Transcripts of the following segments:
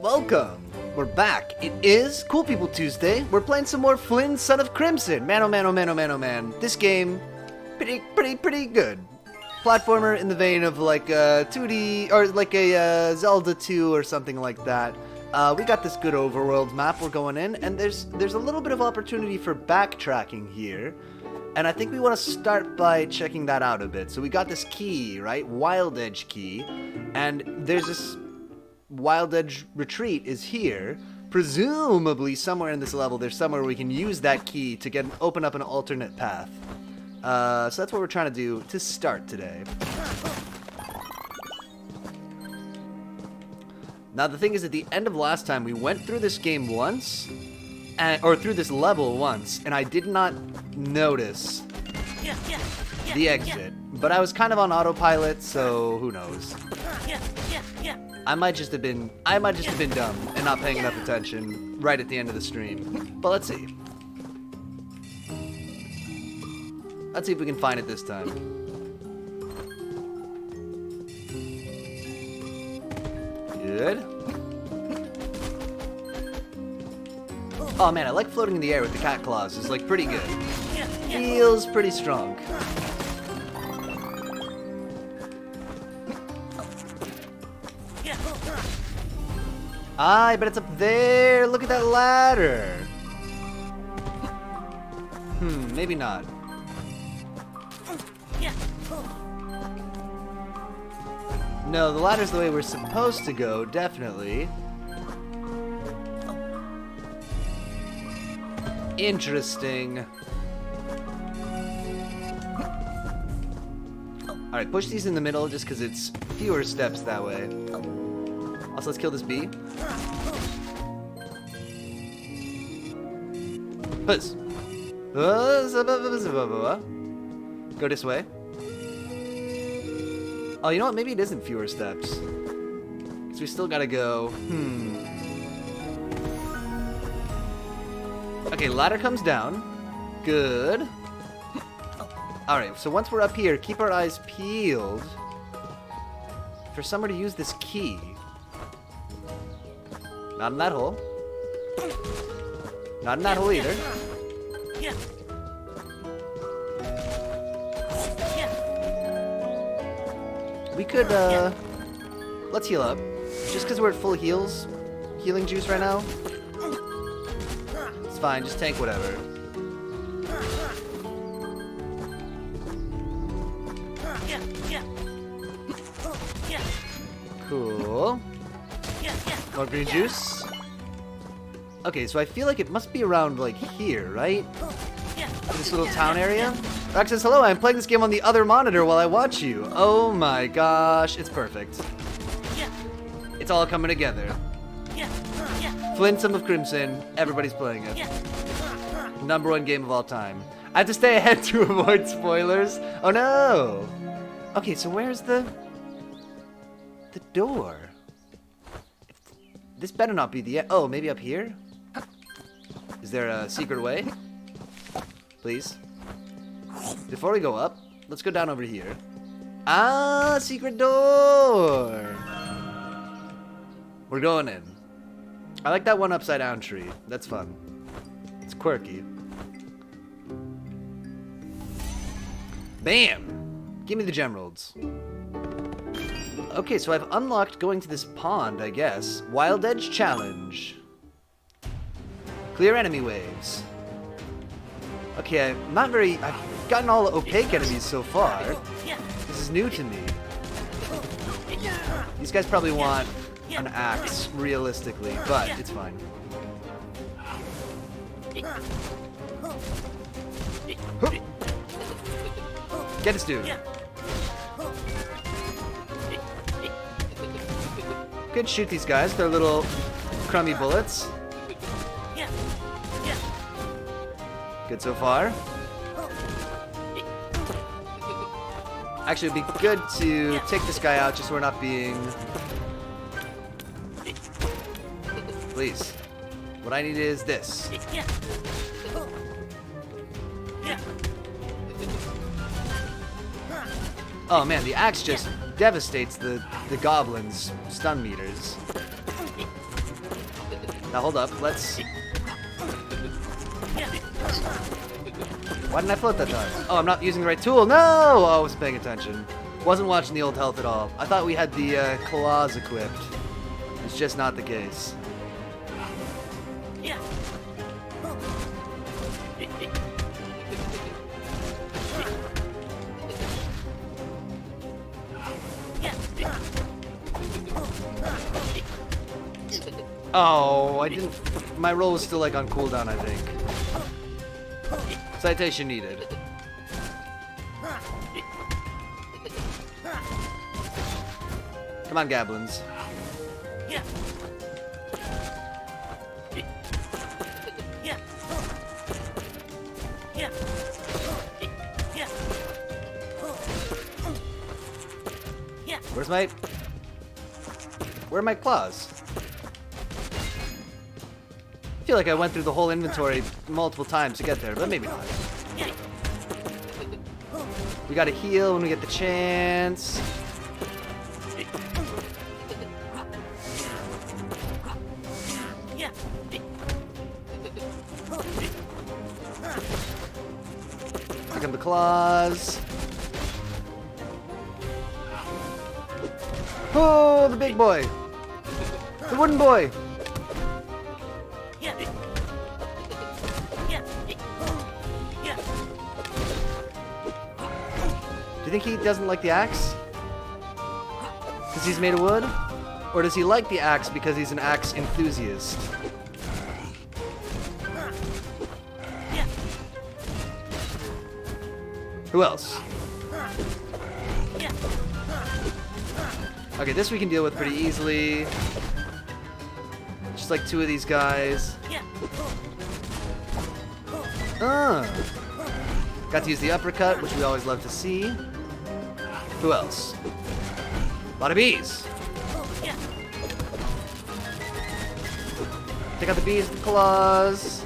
Welcome! We're back. It is Cool People Tuesday. We're playing some more Flynn, Son of Crimson. Man, oh man, oh man, oh man, oh man. This game, pretty good. Platformer in the vein of like a 2D, or like a Zelda 2 or something like that. We got this good overworld map we're going in, and there's a little bit of opportunity for backtracking here. And I think we want to start by checking that out a bit. So we got this key, right? Wild Edge key. And there's this Wild Edge retreat is here. Presumably somewhere in this level there's somewhere we can use that key to open up an alternate path. So that's what we're trying to do to start today. Now the thing is, at the end of last time we went through this game once, or through this level once, and I did not notice the exit. But I was kind of on autopilot, so who knows. I might just have been dumb and not paying enough attention right at the end of the stream. But let's see. Let's see if we can find it this time. Good. Oh man, I like floating in the air with the cat claws. It's like pretty good. Feels pretty strong. I bet it's up there. Look at that ladder. Maybe not. No, the ladder's the way we're supposed to go, definitely. Interesting. Alright, push these in the middle just because it's fewer steps that way. Also, let's kill this bee. Puss. Go this way. Oh, you know what? Maybe it isn't fewer steps. Because we still gotta go. Okay, ladder comes down. Good. Alright, so once we're up here, keep our eyes peeled for somewhere to use this key. Not in that hole. Not in that hole either. We could, let's heal up. Just because we're at full healing juice right now. It's fine, just tank whatever. Cool. More green juice. Okay, so I feel like it must be around, like, here, right? This little town area? Rox says, hello, I'm playing this game on the other monitor while I watch you. Oh my gosh, it's perfect. It's all coming together. Flynn, Son of Crimson, everybody's playing it. #1 game of all time. I have to stay ahead to avoid spoilers. Oh no! Okay, so where's the door? This better not be the oh, maybe up here? Is there a secret way? Please. Before we go up, let's go down over here. Ah, secret door! We're going in. I like that one upside down tree. That's fun. It's quirky. Bam! Give me the gemeralds. Okay, so I've unlocked going to this pond, I guess. Wild Edge Challenge. Clear enemy waves. Okay, I've gotten all opaque enemies so far. This is new to me. These guys probably want an axe, realistically, but it's fine. Get this dude. Good, shoot these guys. They're little crummy bullets. Good so far. Actually, it'd be good to take this guy out just so we're not being... Please. What I need is this. Oh man, the axe just devastates the goblins' stun meters. Now hold up, let's... Why didn't I float that time? Oh, I'm not using the right tool. No! Oh, I wasn't paying attention. Wasn't watching the old health at all. I thought we had the claws equipped. It's just not the case. Oh, I didn't... My roll was still, like, on cooldown, I think. Citation needed. Come on, Gablins. Where are my claws? I feel like I went through the whole inventory multiple times to get there, but maybe not. We gotta heal when we get the chance. Pick up the claws. Oh, the big boy. The wooden boy. Do you think he doesn't like the axe? Because he's made of wood? Or does he like the axe because he's an axe enthusiast? Who else? Okay, this we can deal with pretty easily. Just like two of these guys. Got to use the uppercut, which we always love to see. Who else? A lot of bees. Take out the bees with the claws.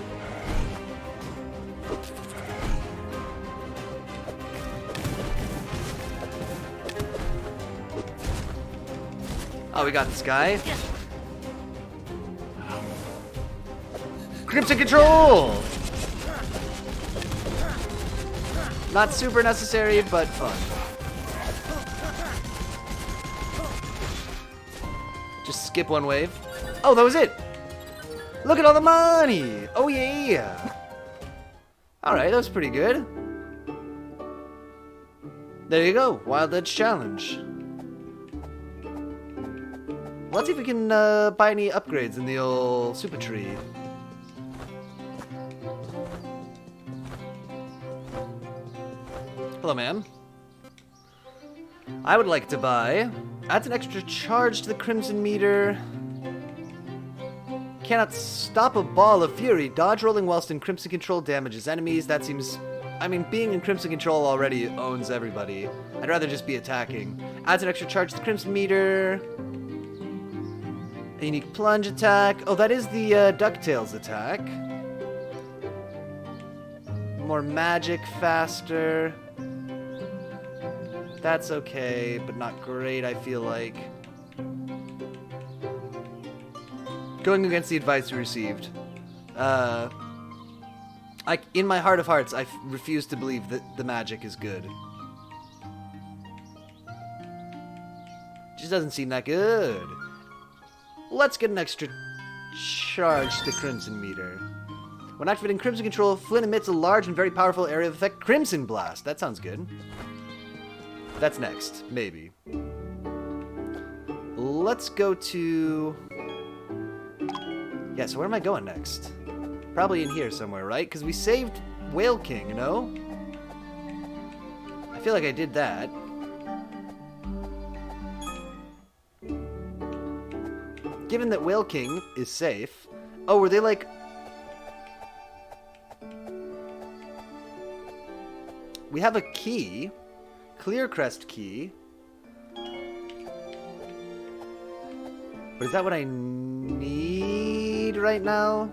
Oh, we got this guy. Crimson Control! Not super necessary, but fun. Just skip one wave. Oh, that was it! Look at all the money! Oh, yeah! Alright, that was pretty good. There you go, Wild Edge Challenge. Let's see if we can buy any upgrades in the old super tree. Hello, ma'am. I would like to buy. Adds an extra charge to the Crimson meter. Cannot stop a ball of fury. Dodge rolling whilst in Crimson Control damages enemies. That seems... I mean, being in Crimson Control already owns everybody. I'd rather just be attacking. Adds an extra charge to the Crimson meter. A unique plunge attack. Oh, that is the DuckTales attack. More magic, faster. That's okay, but not great, I feel like. Going against the advice we received. In my heart of hearts, I refuse to believe that the magic is good. Just doesn't seem that good. Let's get an extra charge to the Crimson meter. When activating Crimson Control, Flynn emits a large and very powerful area of effect, Crimson Blast. That sounds good. That's next, maybe. Let's go to... Yeah, so where am I going next? Probably in here somewhere, right? Because we saved Whale King, you know? I feel like I did that. Given that Whale King is safe... Oh, were they like... We have a key. Clear Crest key. But is that what I need right now?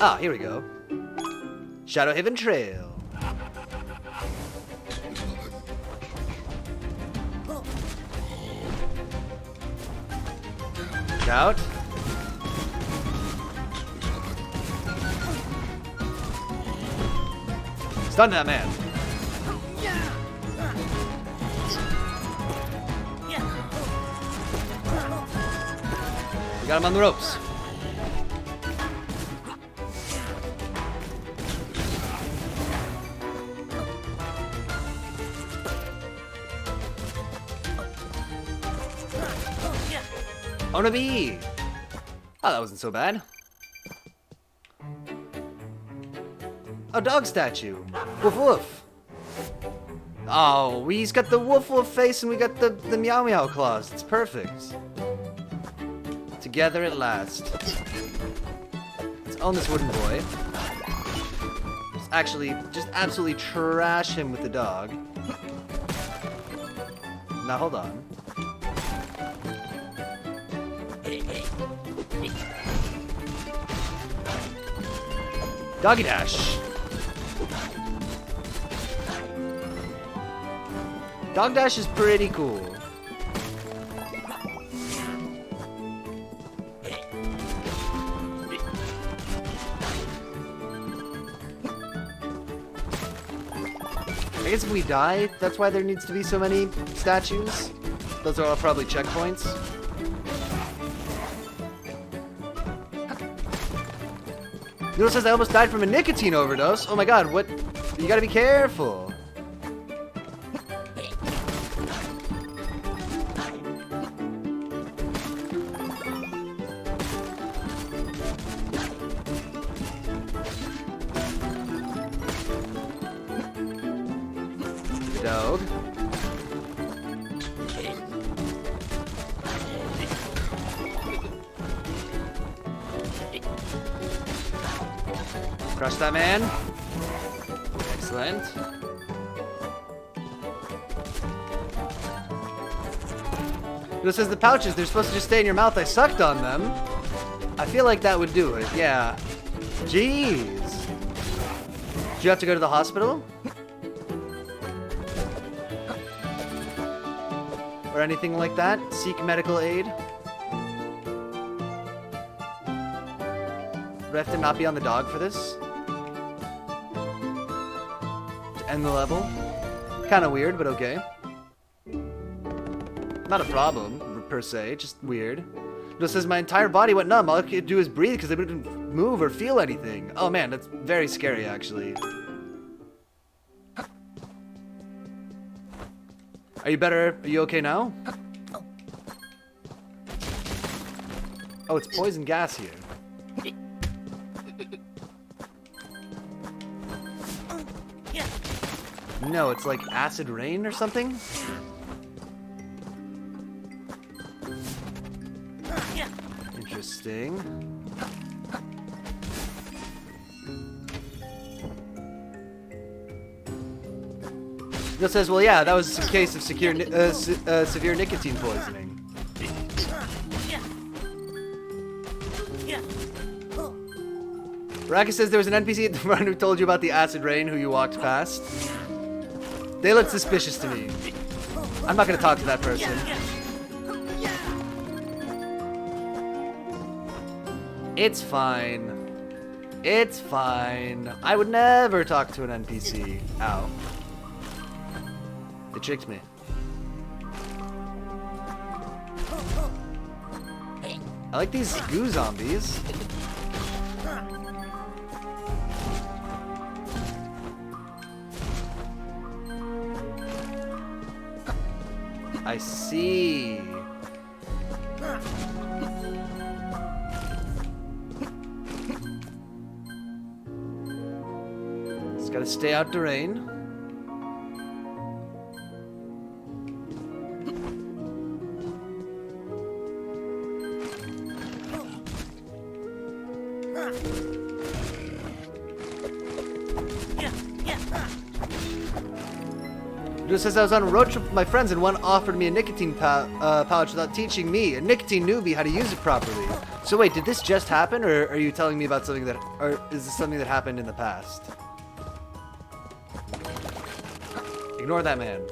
Ah, here we go. Shadowhaven Trail. Out. Stun that man. We got him on the ropes. On a bee! Oh, that wasn't so bad. A dog statue. Woof woof. Oh, he's got the woof woof face and we got the meow meow claws. It's perfect. Together at last. Let's own this wooden boy. Just absolutely trash him with the dog. Now hold on. Doggy dash. Dog dash is pretty cool. I guess if we die, that's why there needs to be so many statues. Those are all probably checkpoints. Noodle says I almost died from a nicotine overdose. Oh my god, what? You gotta be careful. Dog. Crush that man. Excellent. It says the pouches, they're supposed to just stay in your mouth. I sucked on them. I feel like that would do it, yeah. Jeez. Did you have to go to the hospital? Or anything like that? Seek medical aid? Do I have to not be on the dog for this? To end the level? Kinda weird, but okay. Not a problem, per se, just weird. It says my entire body went numb. All I could do is breathe because I didn't move or feel anything. Oh man, that's very scary, actually. Are you better? Are you okay now? Oh, it's poison gas here. No, it's like acid rain or something? Interesting. It says, well, yeah, that was a case of severe nicotine poisoning. Raka says there was an NPC at the front who told you about the acid rain who you walked past. They look suspicious to me. I'm not going to talk to that person. It's fine. It's fine. I would never talk to an NPC. Ow. They tricked me. I like these goo zombies. I see. Just gotta stay out the rain. It says I was on a road trip with my friends and one offered me a nicotine pouch without teaching me, a nicotine newbie, how to use it properly. So wait, did this just happen, or are you telling me about something that, or is this something that happened in the past? Ignore that man.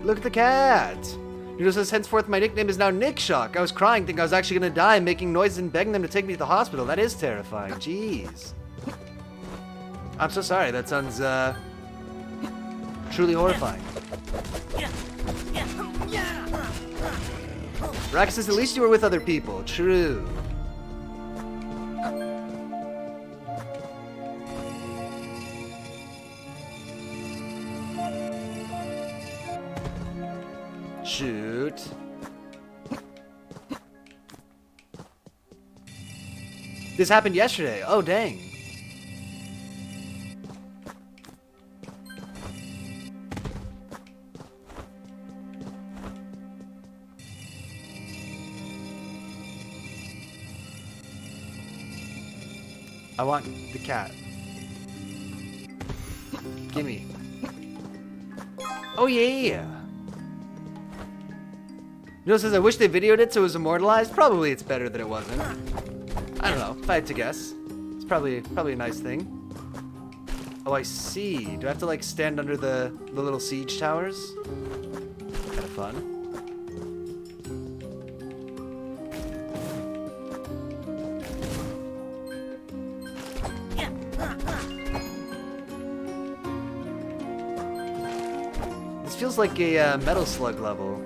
Look at the cat. Noodle says, henceforth my nickname is now Nick Shock. I was crying, thinking I was actually gonna die, making noises and begging them to take me to the hospital. That is terrifying. Jeez. I'm so sorry. That sounds, truly horrifying. Rack says, at least you were with other people. True. Shoot. This happened yesterday. Oh, dang. I want the cat. Gimme. Oh, yeah. Noodle says, I wish they videoed it so it was immortalized. Probably it's better that it wasn't. I don't know, if I had to guess. It's probably a nice thing. Oh, I see. Do I have to, like, stand under the little siege towers? Kind of fun. This feels like a Metal Slug level.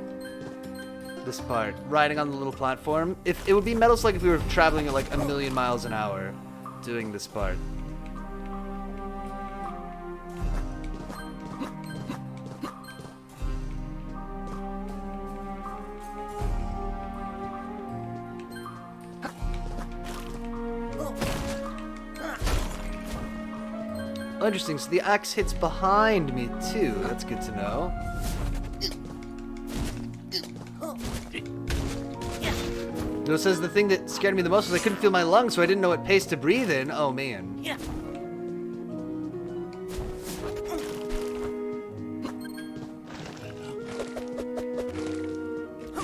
This part, riding on the little platform. If it would be Metal Slug if we were traveling at like 1,000,000 miles an hour doing this part. Oh, interesting. So the axe hits behind me too. That's good to know. It says the thing that scared me the most was I couldn't feel my lungs, so I didn't know what pace to breathe in. Oh, man. Yeah.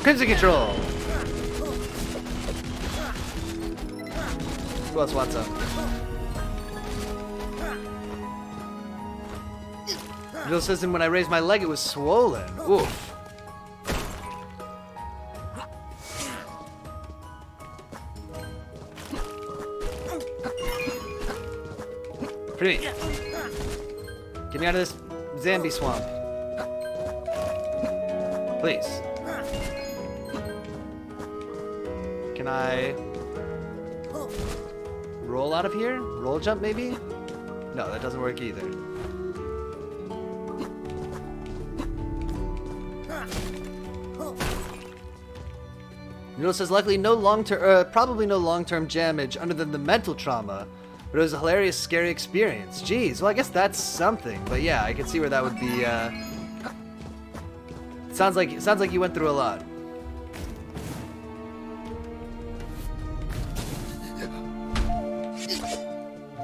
Crimson Control! Who else wants some? Bill says, and when I raised my leg, it was swollen. Oof. Pretty neat. Get me out of this Zambi swamp. Please. Can I roll out of here? Roll jump, maybe? No, that doesn't work either. Noodle says, luckily no long-term, probably no long-term damage other than the mental trauma. But it was a hilarious, scary experience. Jeez, well, I guess that's something. But yeah, I can see where that would be, Sounds like you went through a lot.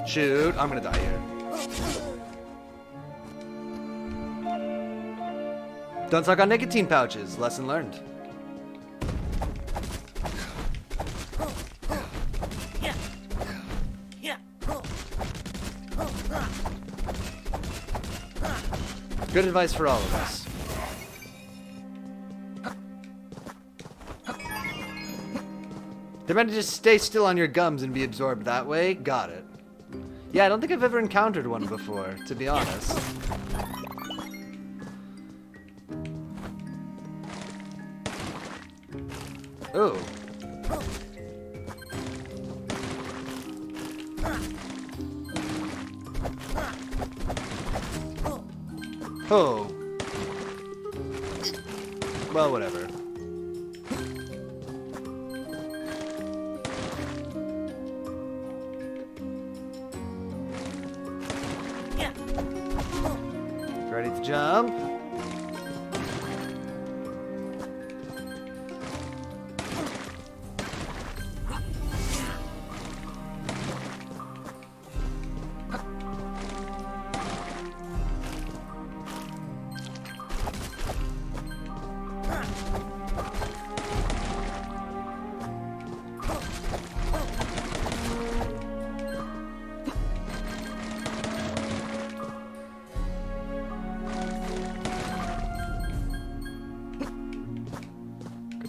Shoot, I'm gonna die here. Don't suck on nicotine pouches. Lesson learned. Good advice for all of us. They're meant to just stay still on your gums and be absorbed that way? Got it. Yeah, I don't think I've ever encountered one before, to be honest. Oh. Oh. Well, whatever. Ready to jump?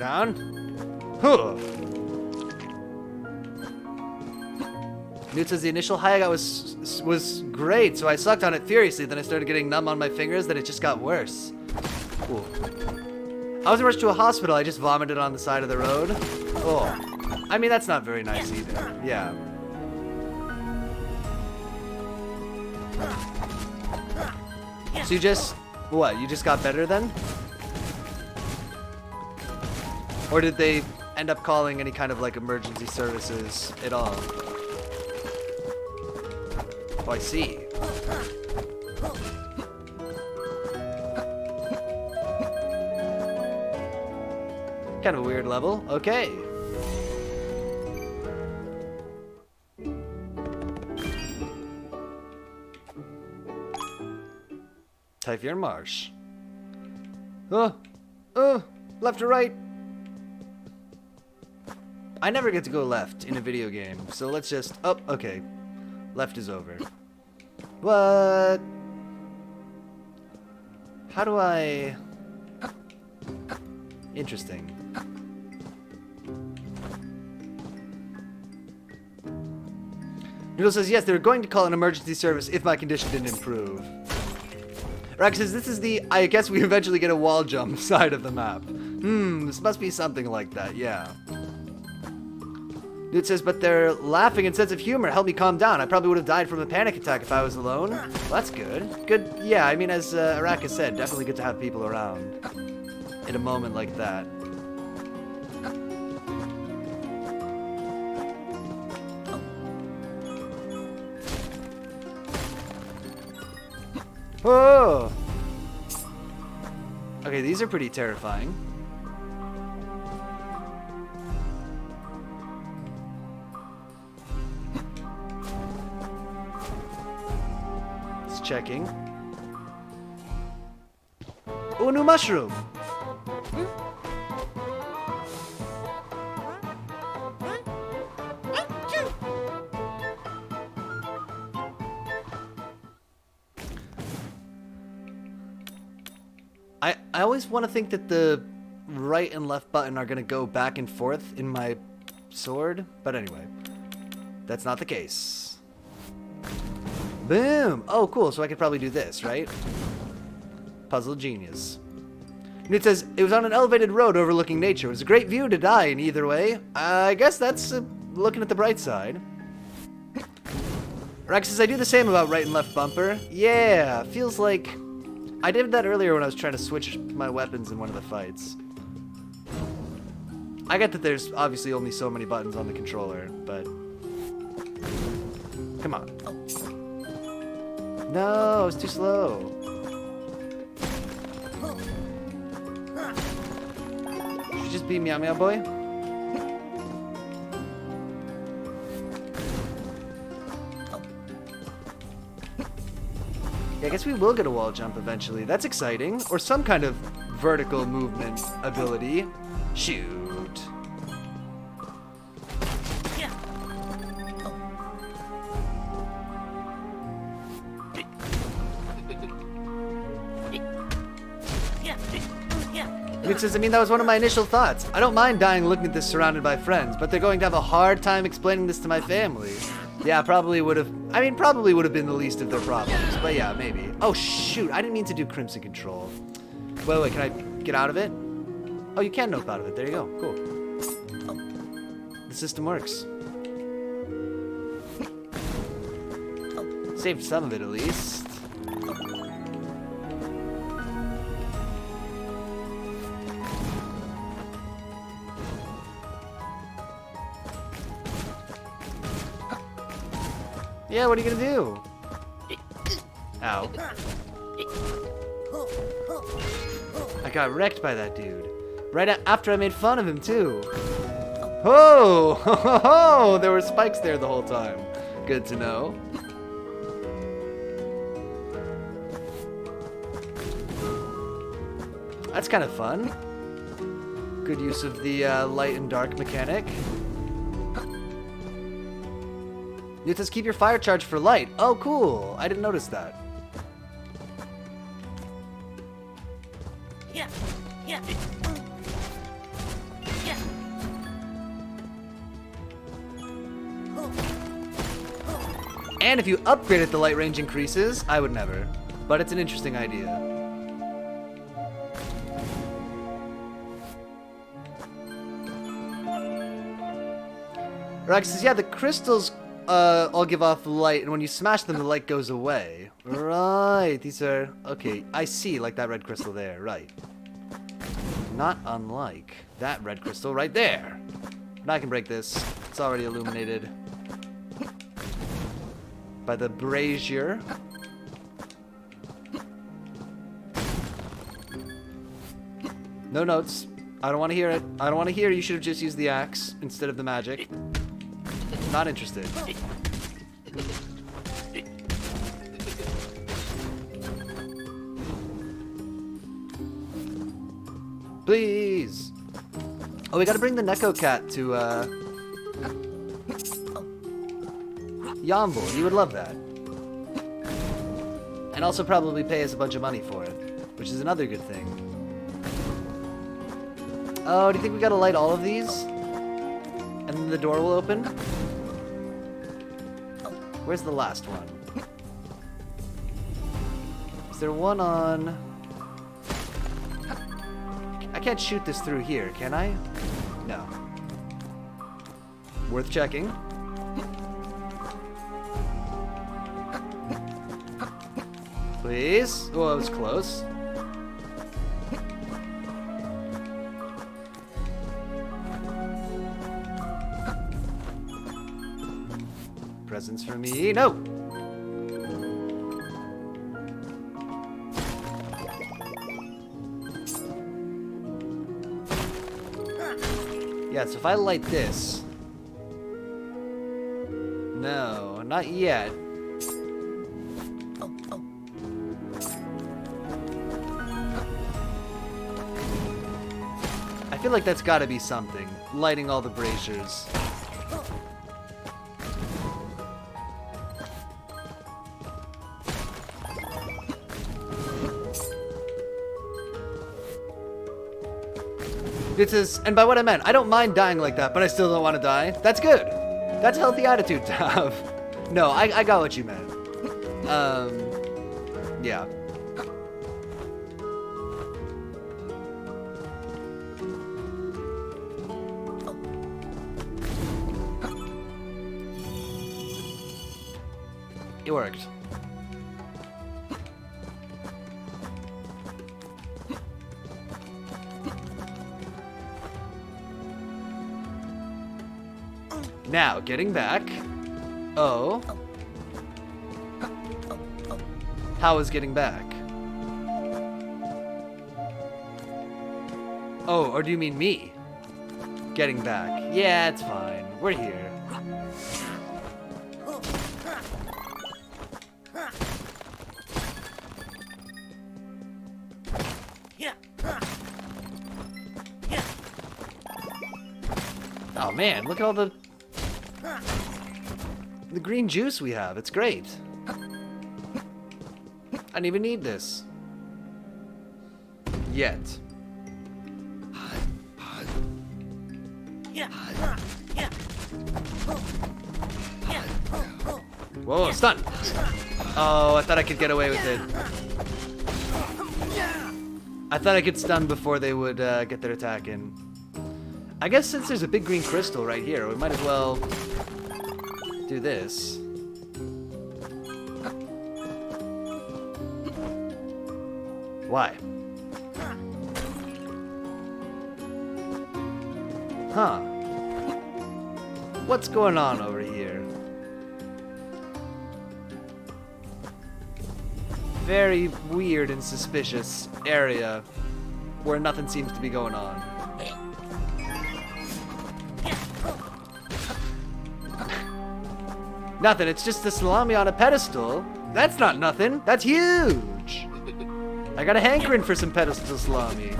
down. Huh. Newt says the initial high I got was great, so I sucked on it furiously. Then I started getting numb on my fingers. Then it just got worse. Cool. I wasn't rushed to a hospital. I just vomited on the side of the road. Oh, I mean that's not very nice either. Yeah. So you just what? You just got better then? Or did they end up calling any kind of like emergency services at all? Oh, I see. Kind of a weird level. Okay. Typhoon Marsh. Left or right? I never get to go left in a video game, so let's just... Oh, okay. Left is over. What? How do I... Interesting. Noodle says, yes, they're going to call an emergency service if my condition didn't improve. Rack says, this is the, I guess we eventually get a wall jump side of the map. This must be something like that, yeah. Dude says, but their laughing and sense of humor helped me calm down. I probably would have died from a panic attack if I was alone. Well, that's good. Good, yeah, I mean, as Araka said, definitely good to have people around in a moment like that. Whoa! Okay, these are pretty terrifying. Just checking. Oh, new mushroom! I always want to think that the right and left button are going to go back and forth in my sword, but anyway, that's not the case. Boom! Oh, cool, so I could probably do this, right? Puzzle genius. And it says, it was on an elevated road overlooking nature. It was a great view to die in either way. I guess that's looking at the bright side. Rex says, I do the same about right and left bumper. Yeah, feels like... I did that earlier when I was trying to switch my weapons in one of the fights. I get that there's obviously only so many buttons on the controller, but... Come on. No, it's too slow. Should you just be Meow Meow Boy? Yeah, I guess we will get a wall jump eventually. That's exciting. Or some kind of vertical movement ability. Shoot. It says, I mean, that was one of my initial thoughts. I don't mind dying looking at this surrounded by friends, but they're going to have a hard time explaining this to my family. Yeah, probably would have... I mean, probably would have been the least of their problems. But yeah, maybe. Oh, shoot. I didn't mean to do Crimson Control. Wait, can I get out of it? Oh, you can nope out of it. There you go. Cool. The system works. Saved some of it, at least. Yeah, what are you gonna do? Ow. I got wrecked by that dude. Right after I made fun of him, too. Oh! Oh! There were spikes there the whole time. Good to know. That's kind of fun. Good use of the light and dark mechanic. It says keep your fire charge for light. Oh, cool. I didn't notice that. And if you upgrade it, the light range increases. I would never, but it's an interesting idea. Rex says, yeah, the crystals all give off light, and when you smash them, the light goes away. Right, these are... Okay, I see, like that red crystal there, right. Not unlike that red crystal right there. And I can break this. It's already illuminated by the brazier. No notes. I don't want to hear it. I don't want to hear. You should have just used the axe instead of the magic. Not interested. Please. Oh, we gotta bring the Neko cat to, Yomble. You would love that. And also probably pay us a bunch of money for it, which is another good thing. Oh, do you think we gotta light all of these? And then the door will open? Where's the last one? Is there one on... I can't shoot this through here, can I? No. Worth checking. Please? Oh, that was close. Presents for me? No! Yeah, so if I light this... No, not yet. I feel like that's gotta be something. Lighting all the braziers. This is, and by what I meant, I don't mind dying like that, but I still don't want to die. That's good. That's a healthy attitude to have. No, I got what you meant. Yeah. It worked. Now, getting back. Oh. How is getting back? Oh, or do you mean me? Getting back. Yeah, it's fine. We're here. Oh man, look at all the green juice we have. It's great. I didn't even need this. Yet. Whoa, stun! Oh, I thought I could get away with it. I thought I could stun before they would get their attack in. I guess since there's a big green crystal right here, we might as well do this. Why? Huh. What's going on over here? Very weird and suspicious area where nothing seems to be going on. Nothing, it's just the salami on a pedestal. That's not nothing, that's huge. I got a hankering for some pedestal salami.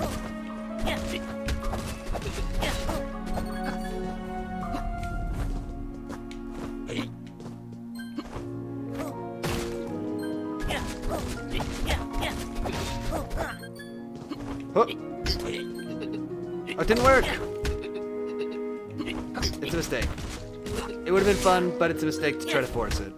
Oh, it didn't work. It's a mistake. It would have been fun, but it's a mistake to try to force it.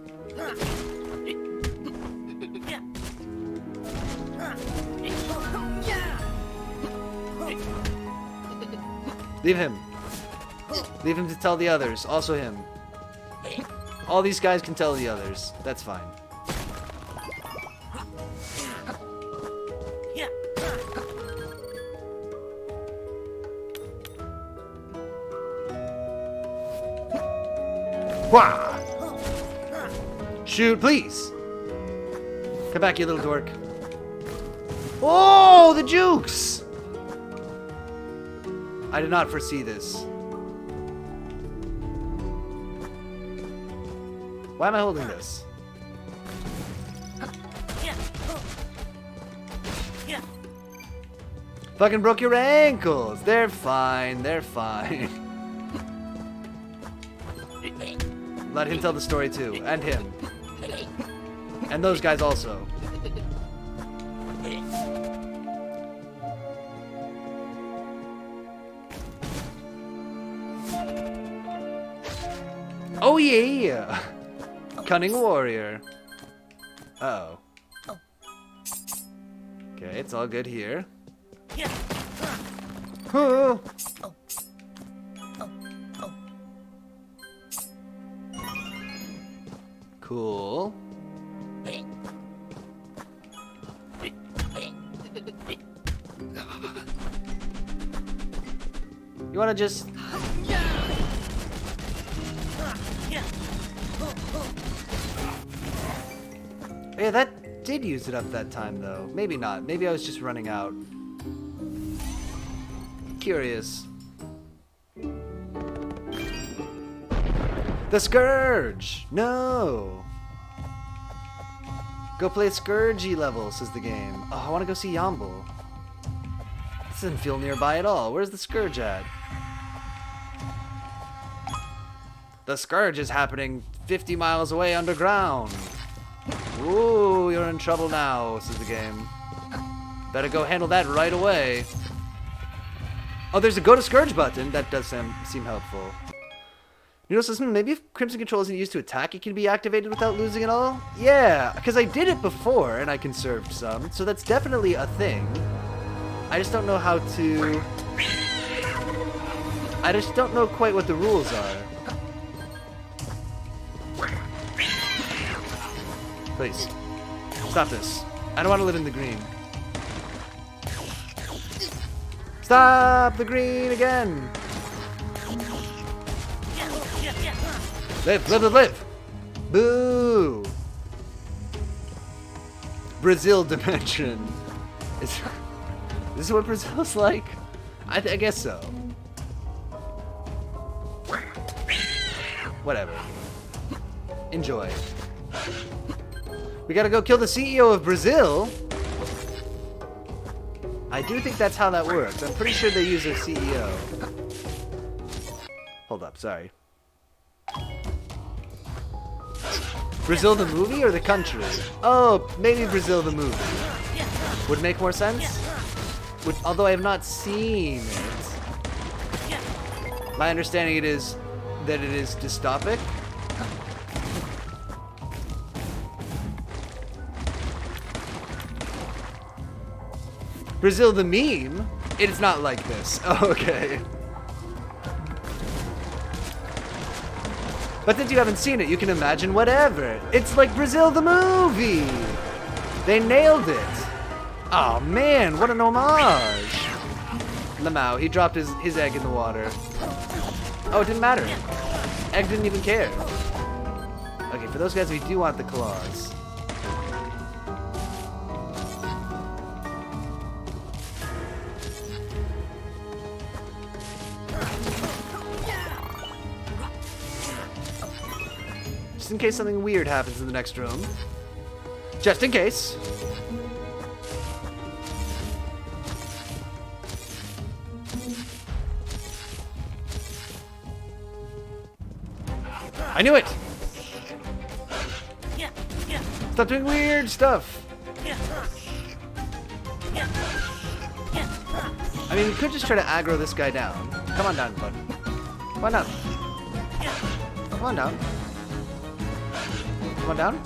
Leave him. Leave him to tell the others. Also him. All these guys can tell the others. That's fine. Wah! Shoot, please! Come back, you little dork. Oh, the jukes! I did not foresee this. Why am I holding this? Fucking broke your ankles! They're fine, they're fine. Let him tell the story too, and him. And those guys also. Oh yeah! Cunning warrior. Uh-oh. Okay, it's all good here. Oh. Cool. You wanna just... Yeah, that did use it up that time, though. Maybe not. Maybe I was just running out. Curious. The Scourge! No! Go play Scourgey level, says the game. Oh, I want to go see Yomble. This doesn't feel nearby at all. Where's the Scourge at? The Scourge is happening 50 miles away underground. Ooh, you're in trouble now, says the game. Better go handle that right away. Oh, there's a go to Scourge button. That does seem helpful. You know something? Maybe if Crimson Control isn't used to attack, it can be activated without losing it all? Yeah, because I did it before and I conserved some, so that's definitely a thing. I just don't know how to... I just don't know quite what the rules are. Please. Stop this. I don't want to live in the green. Stop the green again! Live, live, live, live! Boo! Brazil dimension. Is this what Brazil's like? I guess so. Whatever. Enjoy. We gotta go kill the CEO of Brazil. I do think that's how that works. I'm pretty sure they use a CEO. Hold up, sorry. Brazil the movie or the country? Oh, maybe Brazil the movie. Would make more sense? Although I have not seen it. My understanding is that it is dystopic. Brazil the meme? It's not like this. Oh, okay. But since you haven't seen it, you can imagine whatever. It's like Brazil the movie. They nailed it. Oh man, what an homage. Lamau, he dropped his egg in the water. Oh, it didn't matter. Egg didn't even care. Okay, for those guys, we do want the claws. In case something weird happens in the next room. Just in case. I knew it! Stop doing weird stuff! I mean, we could just try to aggro this guy down. Come on down, bud. Come on down. Come on down. Come on down.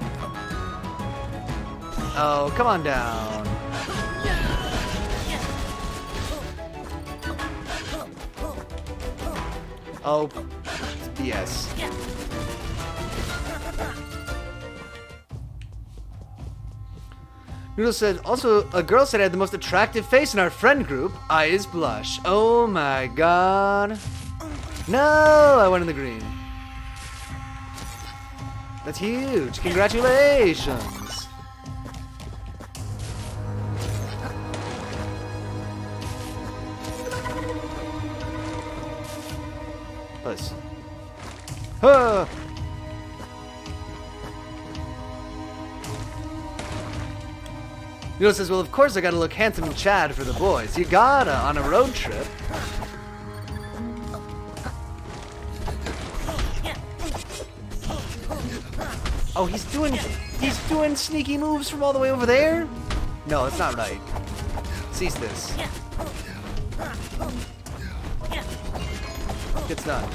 Oh, come on down. Oh, it's BS. Noodle said, also, a girl said I had the most attractive face in our friend group. Eyes blush. Oh my god. No, I went in the green. That's huge. Congratulations. Puss. Huh. Noodle says, well, of course I gotta look handsome and Chad for the boys. You gotta on a road trip. Oh, he's doing sneaky moves from all the way over there? No, that's not right. Cease this. It's done.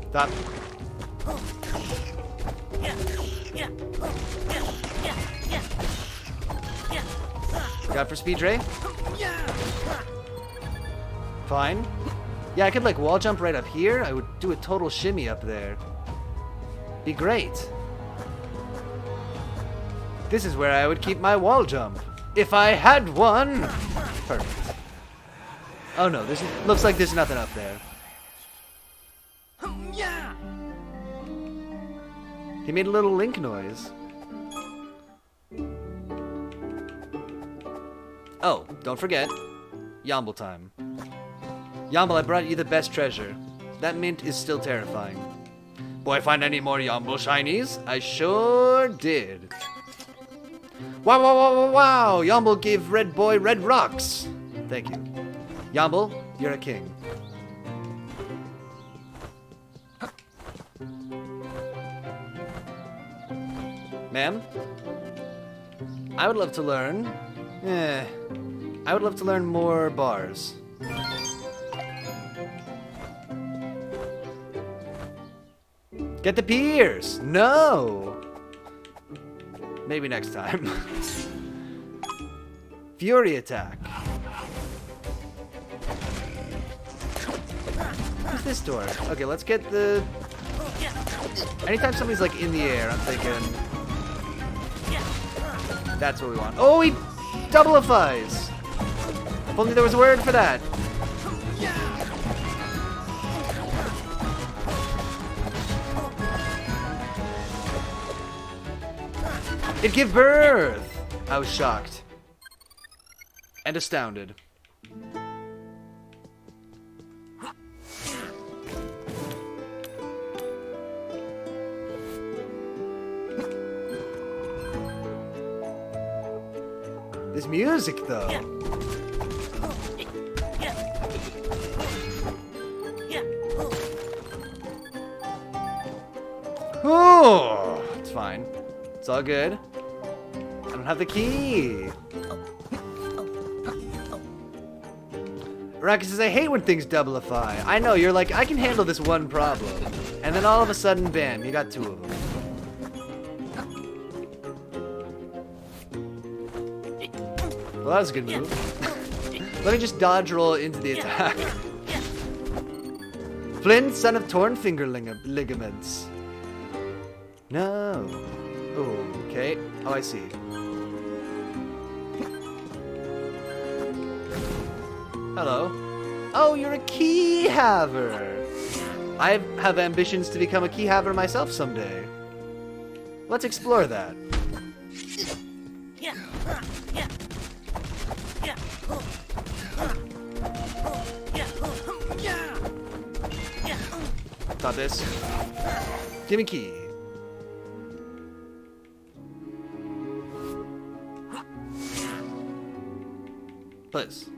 Stop. Got for speed, Ray? Fine. Yeah, I could like wall jump right up here. I would do a total shimmy up there. Be great. This is where I would keep my wall jump. If I had one! Perfect. Oh no, looks like there's nothing up there. He made a little Link noise. Oh, don't forget. Yomble time. Yomble, I brought you the best treasure. That mint is still terrifying. Boy, find any more Yomble shinies? I sure did. Wow, wow, wow, wow, wow! Yomble gave Red Boy red rocks. Thank you. Yomble, you're a king. Ma'am? I would love to learn. I would love to learn more bars. Get the piers! No! Maybe next time. Fury attack. What's this door? Okay, let's get the... Anytime somebody's like in the air, I'm thinking... That's what we want. Oh, he double-ifies! If only there was a word for that. It gave birth! I was shocked. And astounded. This music, though. Oh, it's fine. It's all good. I don't have the key. Raka says, I hate when things double-ify. I know, you're like, I can handle this one problem. And then all of a sudden, bam, you got two of them. Well, that was a good move. Let me just dodge roll into the attack. Flynn, son of torn finger ligaments. No. Okay. Oh, I see. Hello. Oh, you're a key haver. I have ambitions to become a key haver myself someday. Let's explore that. Got this. Give me key. Please.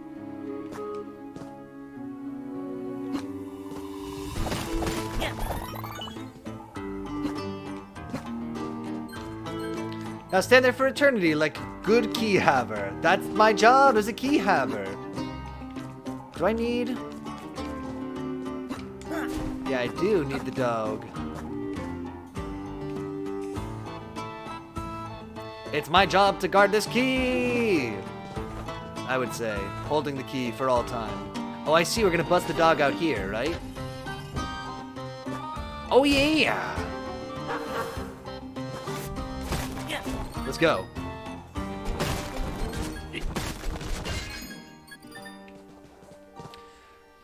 Now stand there for eternity like a good key haver. That's my job as a key haver. Do I need... Yeah, I do need the dog. It's my job to guard this key! I would say, holding the key for all time. Oh, I see, we're gonna bust the dog out here, right? Oh yeah! Let's go.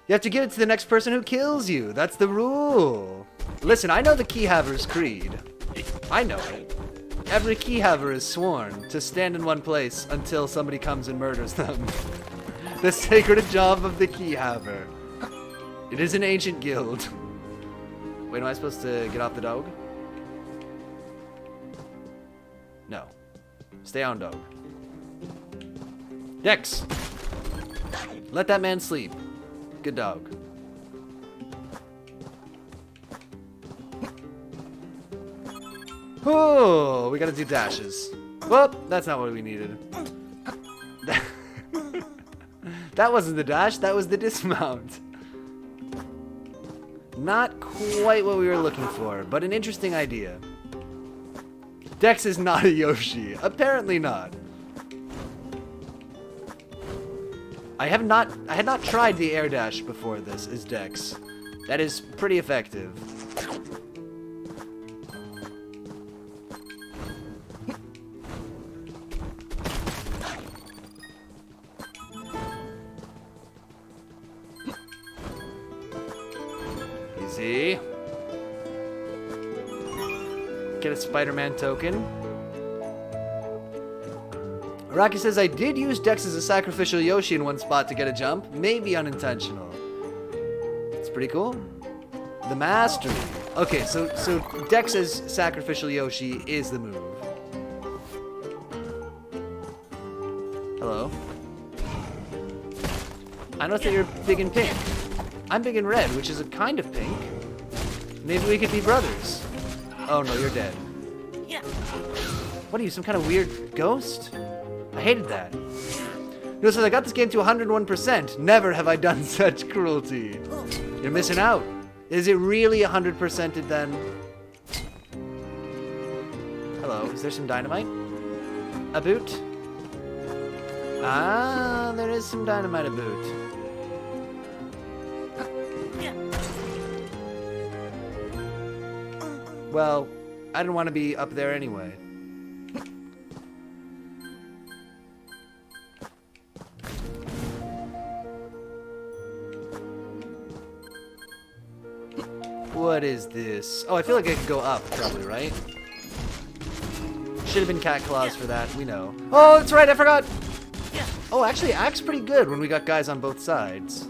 You have to give it to the next person who kills you. That's the rule. Listen, I know the keyhaver's creed. I know it. Every keyhaver is sworn to stand in one place until somebody comes and murders them. The sacred job of the keyhaver. It is an ancient guild. Wait, am I supposed to get off the dog? No. Stay on, dog. Dex! Let that man sleep. Good dog. Oh, we gotta do dashes. Well, that's not what we needed. That wasn't the dash, that was the dismount. Not quite what we were looking for, but an interesting idea. Dex is not a Yoshi. Apparently not. I had not tried the air dash before this as Dex. That is pretty effective. Easy. Get a Spider-Man token. Rocky says, I did use Dex as a sacrificial Yoshi in one spot to get a jump. Maybe unintentional. It's pretty cool. The mastery. Okay, so Dex as sacrificial Yoshi is the move. Hello. I noticed that you're big in pink. I'm big in red, which is a kind of pink. Maybe we could be brothers. Oh no, you're dead. What are you, some kind of weird ghost? I hated that. No, so I got this game to 101%. Never have I done such cruelty. You're missing out. Is it really 100%ed then? Hello, is there some dynamite? A boot? Ah, there is some dynamite a boot. Well, I didn't want to be up there anyway. What is this? Oh, I feel like I could go up, probably, right? Should have been cat claws for that, we know. Oh, that's right, I forgot! Oh, actually, Axe pretty good when we got guys on both sides.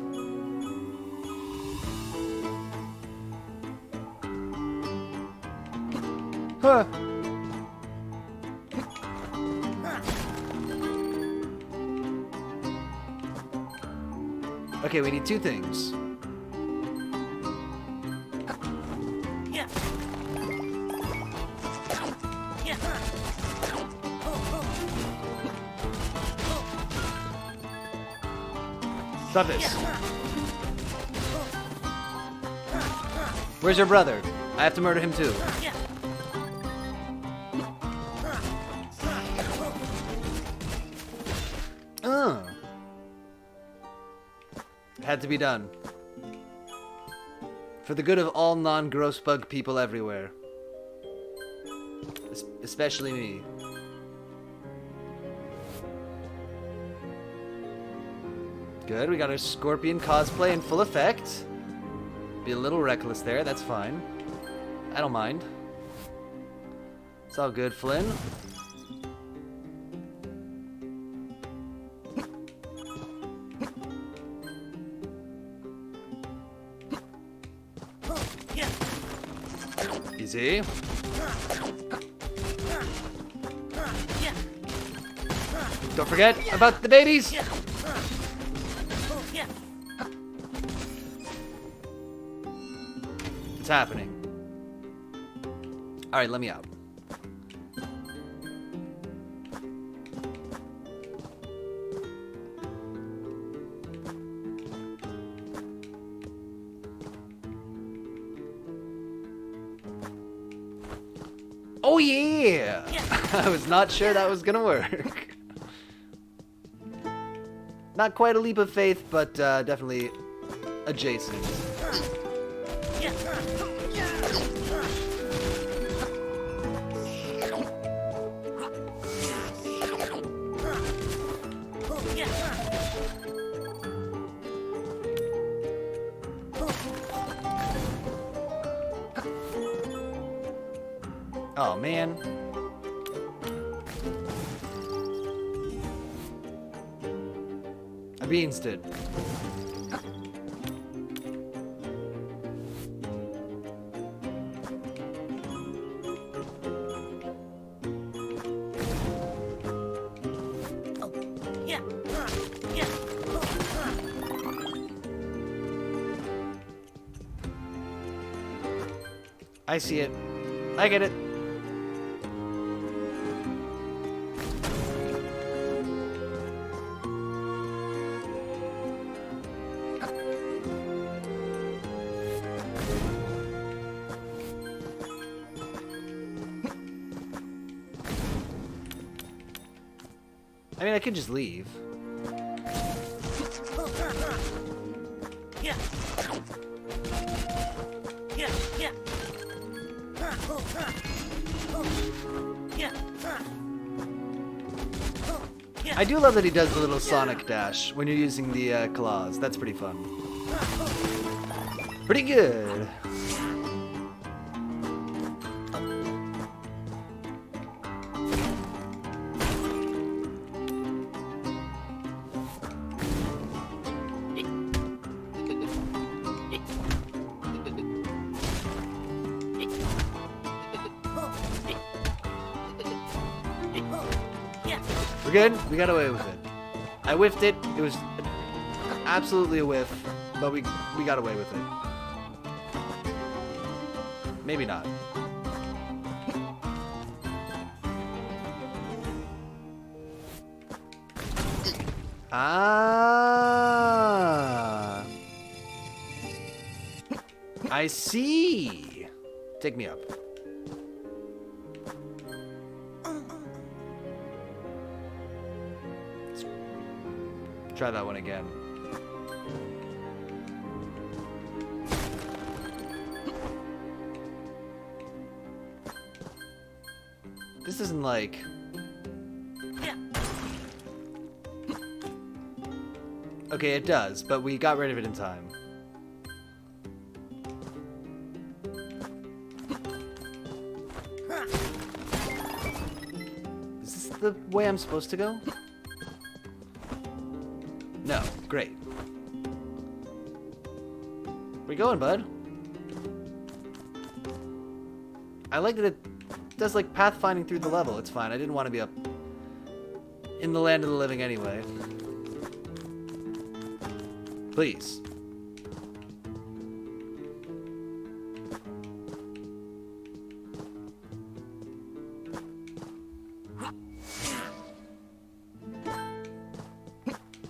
Huh. Okay, we need two things. Stop this. Where's your brother? I have to murder him too. Had to be done. For the good of all non-gross bug people everywhere. Especially me. Good, we got our scorpion cosplay in full effect. Be a little reckless there, that's fine. I don't mind. It's all good, Flynn. Easy. Don't forget about the babies! It's happening. Alright, let me out. Oh yeah! I was not sure that was gonna work. Not quite a leap of faith, but definitely adjacent. Oh man. A beans did. I see it. I get it. I mean, I could just leave. I do love that he does the little Sonic dash when you're using the claws. That's pretty fun. Pretty good. We're good? We got away with it. I whiffed it. It was absolutely a whiff, but we got away with it. Maybe not. Ah. I see. Take me up. Try that one again. This isn't like... Okay, it does, but we got rid of it in time. Is this the way I'm supposed to go? No, great. Where you going, bud? I like that it does like pathfinding through the level. It's fine. I didn't want to be up in the land of the living anyway. Please.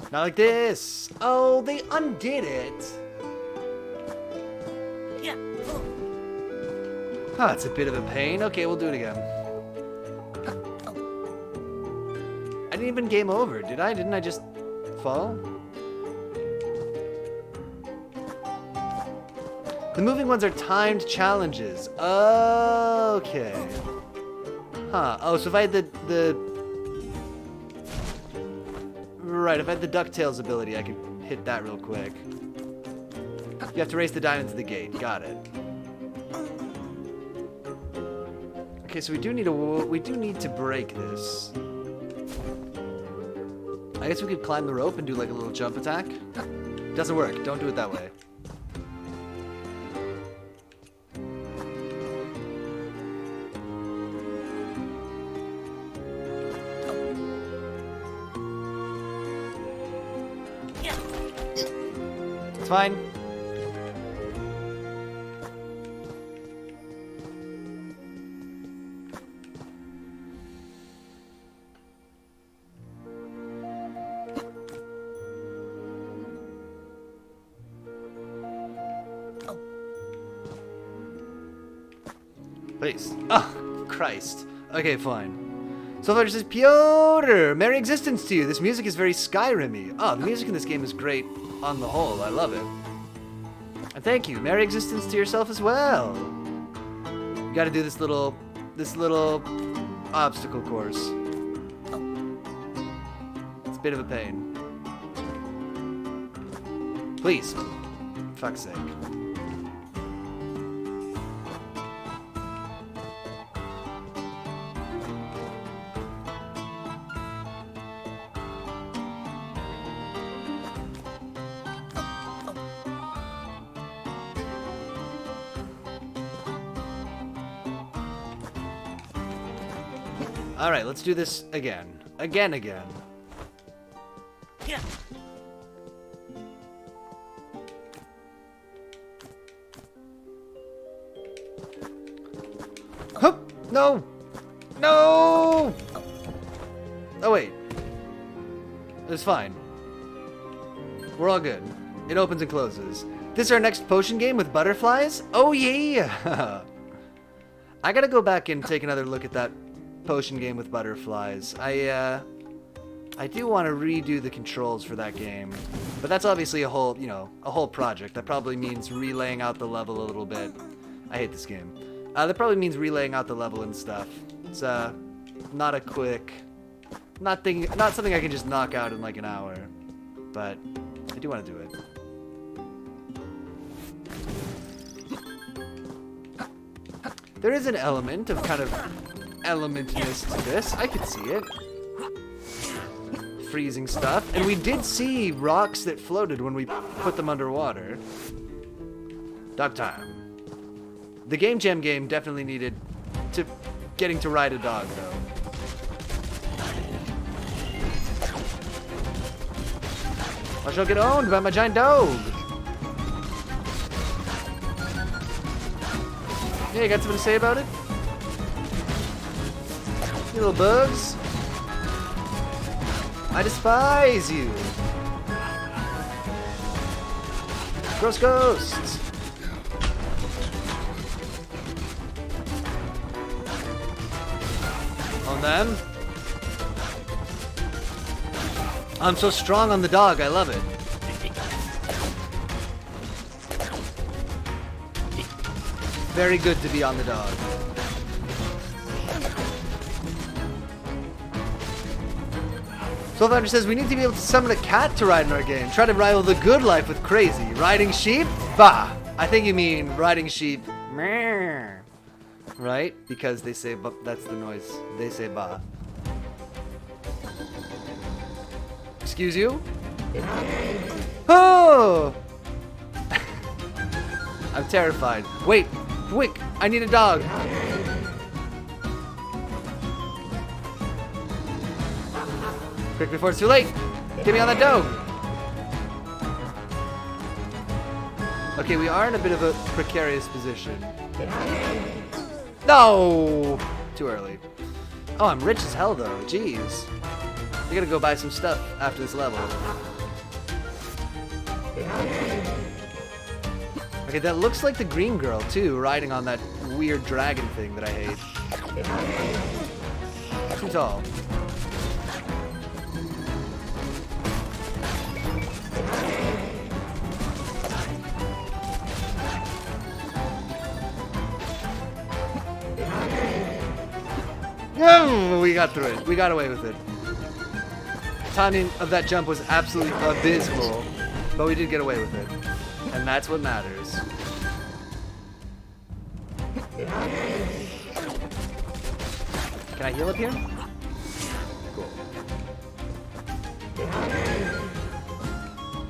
Not like this. Oh, they undid it. Yeah. Huh, it's a bit of a pain. Okay, we'll do it again. I didn't even game over, did I? Didn't I just fall? The moving ones are timed challenges. Okay. Huh. Oh, so if I had the Right, if I had the DuckTales ability, I could hit that real quick. You have to race the diamond to the gate. Got it. Okay, so we do need to break this. I guess we could climb the rope and do like a little jump attack. Doesn't work. Don't do it that way. It's fine. Please. Oh, Christ. Okay, fine. So far it says, Piotr, merry existence to you. This music is very Skyrim-y. Oh, the music in this game is great on the whole. I love it. And thank you. Merry existence to yourself as well. You gotta do this little obstacle course. It's a bit of a pain. Please. Fuck's sake. All right, let's do this again. Again. Yeah. Hup! No! No! Oh, wait. It's fine. We're all good. It opens and closes. This is our next potion game with butterflies? Oh, yeah! I gotta go back and take another look at that potion game with butterflies. I do want to redo the controls for that game, but that's obviously a whole project. That probably means relaying out the level a little bit. I hate this game. That probably means relaying out the level and stuff. It's not a quick, not something I can just knock out in like an hour, but I do want to do it. There is an element of kind of elementness to this. I could see it. Freezing stuff. And we did see rocks that floated when we put them underwater. Dog time. The Game Jam game definitely needed getting to ride a dog, though. I shall get owned by my giant dog. Yeah, you got something to say about it? You little bugs. I despise you. Gross ghosts. On them. I'm so strong on the dog, I love it. Very good to be on the dog. Soulfinder says we need to be able to summon a cat to ride in our game. Try to rival the good life with crazy. Riding sheep? Bah! I think you mean riding sheep. Meh. Right? Because they say, that's the noise. They say bah. Excuse you? Oh! I'm terrified. Wait! Quick! I need a dog! Quick before it's too late! Get me on that dog! Okay, we are in a bit of a precarious position. No! Too early. Oh, I'm rich as hell though. Jeez. I gotta go buy some stuff after this level. Okay, that looks like the green girl too, riding on that weird dragon thing that I hate. Too tall. Oh, we got through it. We got away with it. Timing of that jump was absolutely abysmal, but we did get away with it. And that's what matters. Can I heal up here? Cool.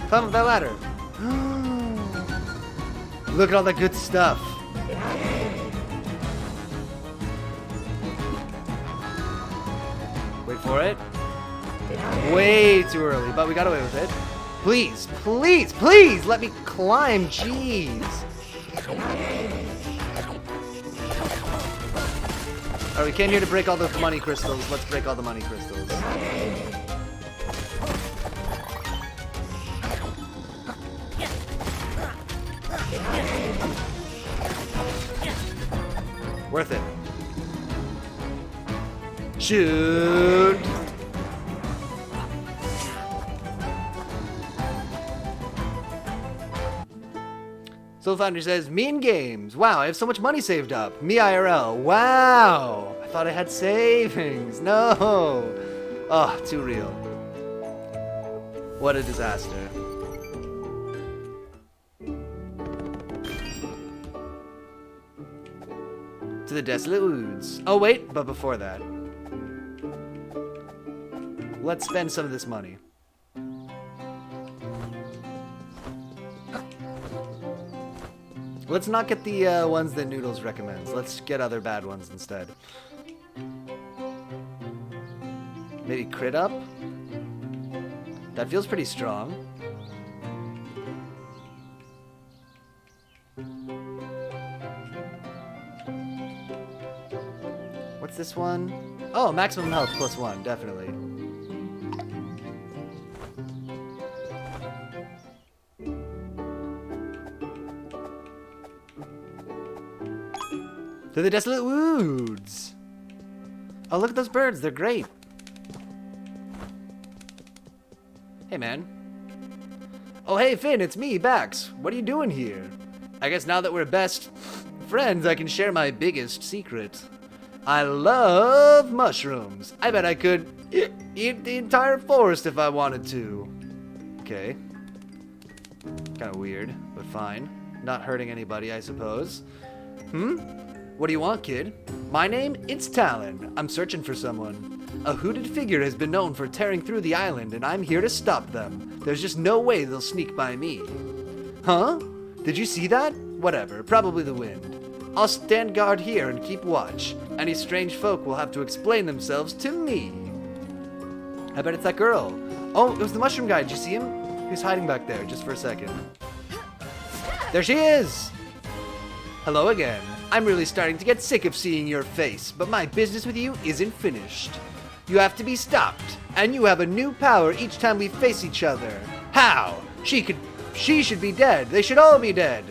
Climb up that ladder. Look at all that good stuff. Wait for it. Way too early, but we got away with it. Please, please, please let me climb. Jeez. Alright, we came here to break all the money crystals. Let's break all the money crystals. Worth it. Shoot! Soul Foundry says, mean games. Wow, I have so much money saved up. Me IRL. Wow. I thought I had savings. No. Oh, too real. What a disaster. To the desolate woods. Oh, wait, but before that. Let's spend some of this money. Let's not get the ones that Noodles recommends. Let's get other bad ones instead. Maybe crit up? That feels pretty strong. What's this one? Oh, maximum health +1, definitely. To the desolate woods. Oh, look at those birds. They're great. Hey, man. Oh, hey, Finn. It's me, Bax. What are you doing here? I guess now that we're best friends, I can share my biggest secret. I love mushrooms. I bet I could eat the entire forest if I wanted to. Okay. Kind of weird, but fine. Not hurting anybody, I suppose. What do you want, kid? My name? It's Talon. I'm searching for someone. A hooded figure has been known for tearing through the island, and I'm here to stop them. There's just no way they'll sneak by me. Huh? Did you see that? Whatever, probably the wind. I'll stand guard here and keep watch. Any strange folk will have to explain themselves to me. I bet it's that girl. Oh, it was the mushroom guy. Did you see him? He's hiding back there, just for a second. There she is! Hello again. I'm really starting to get sick of seeing your face, but my business with you isn't finished. You have to be stopped, and you have a new power each time we face each other. How? She should be dead. They should all be dead.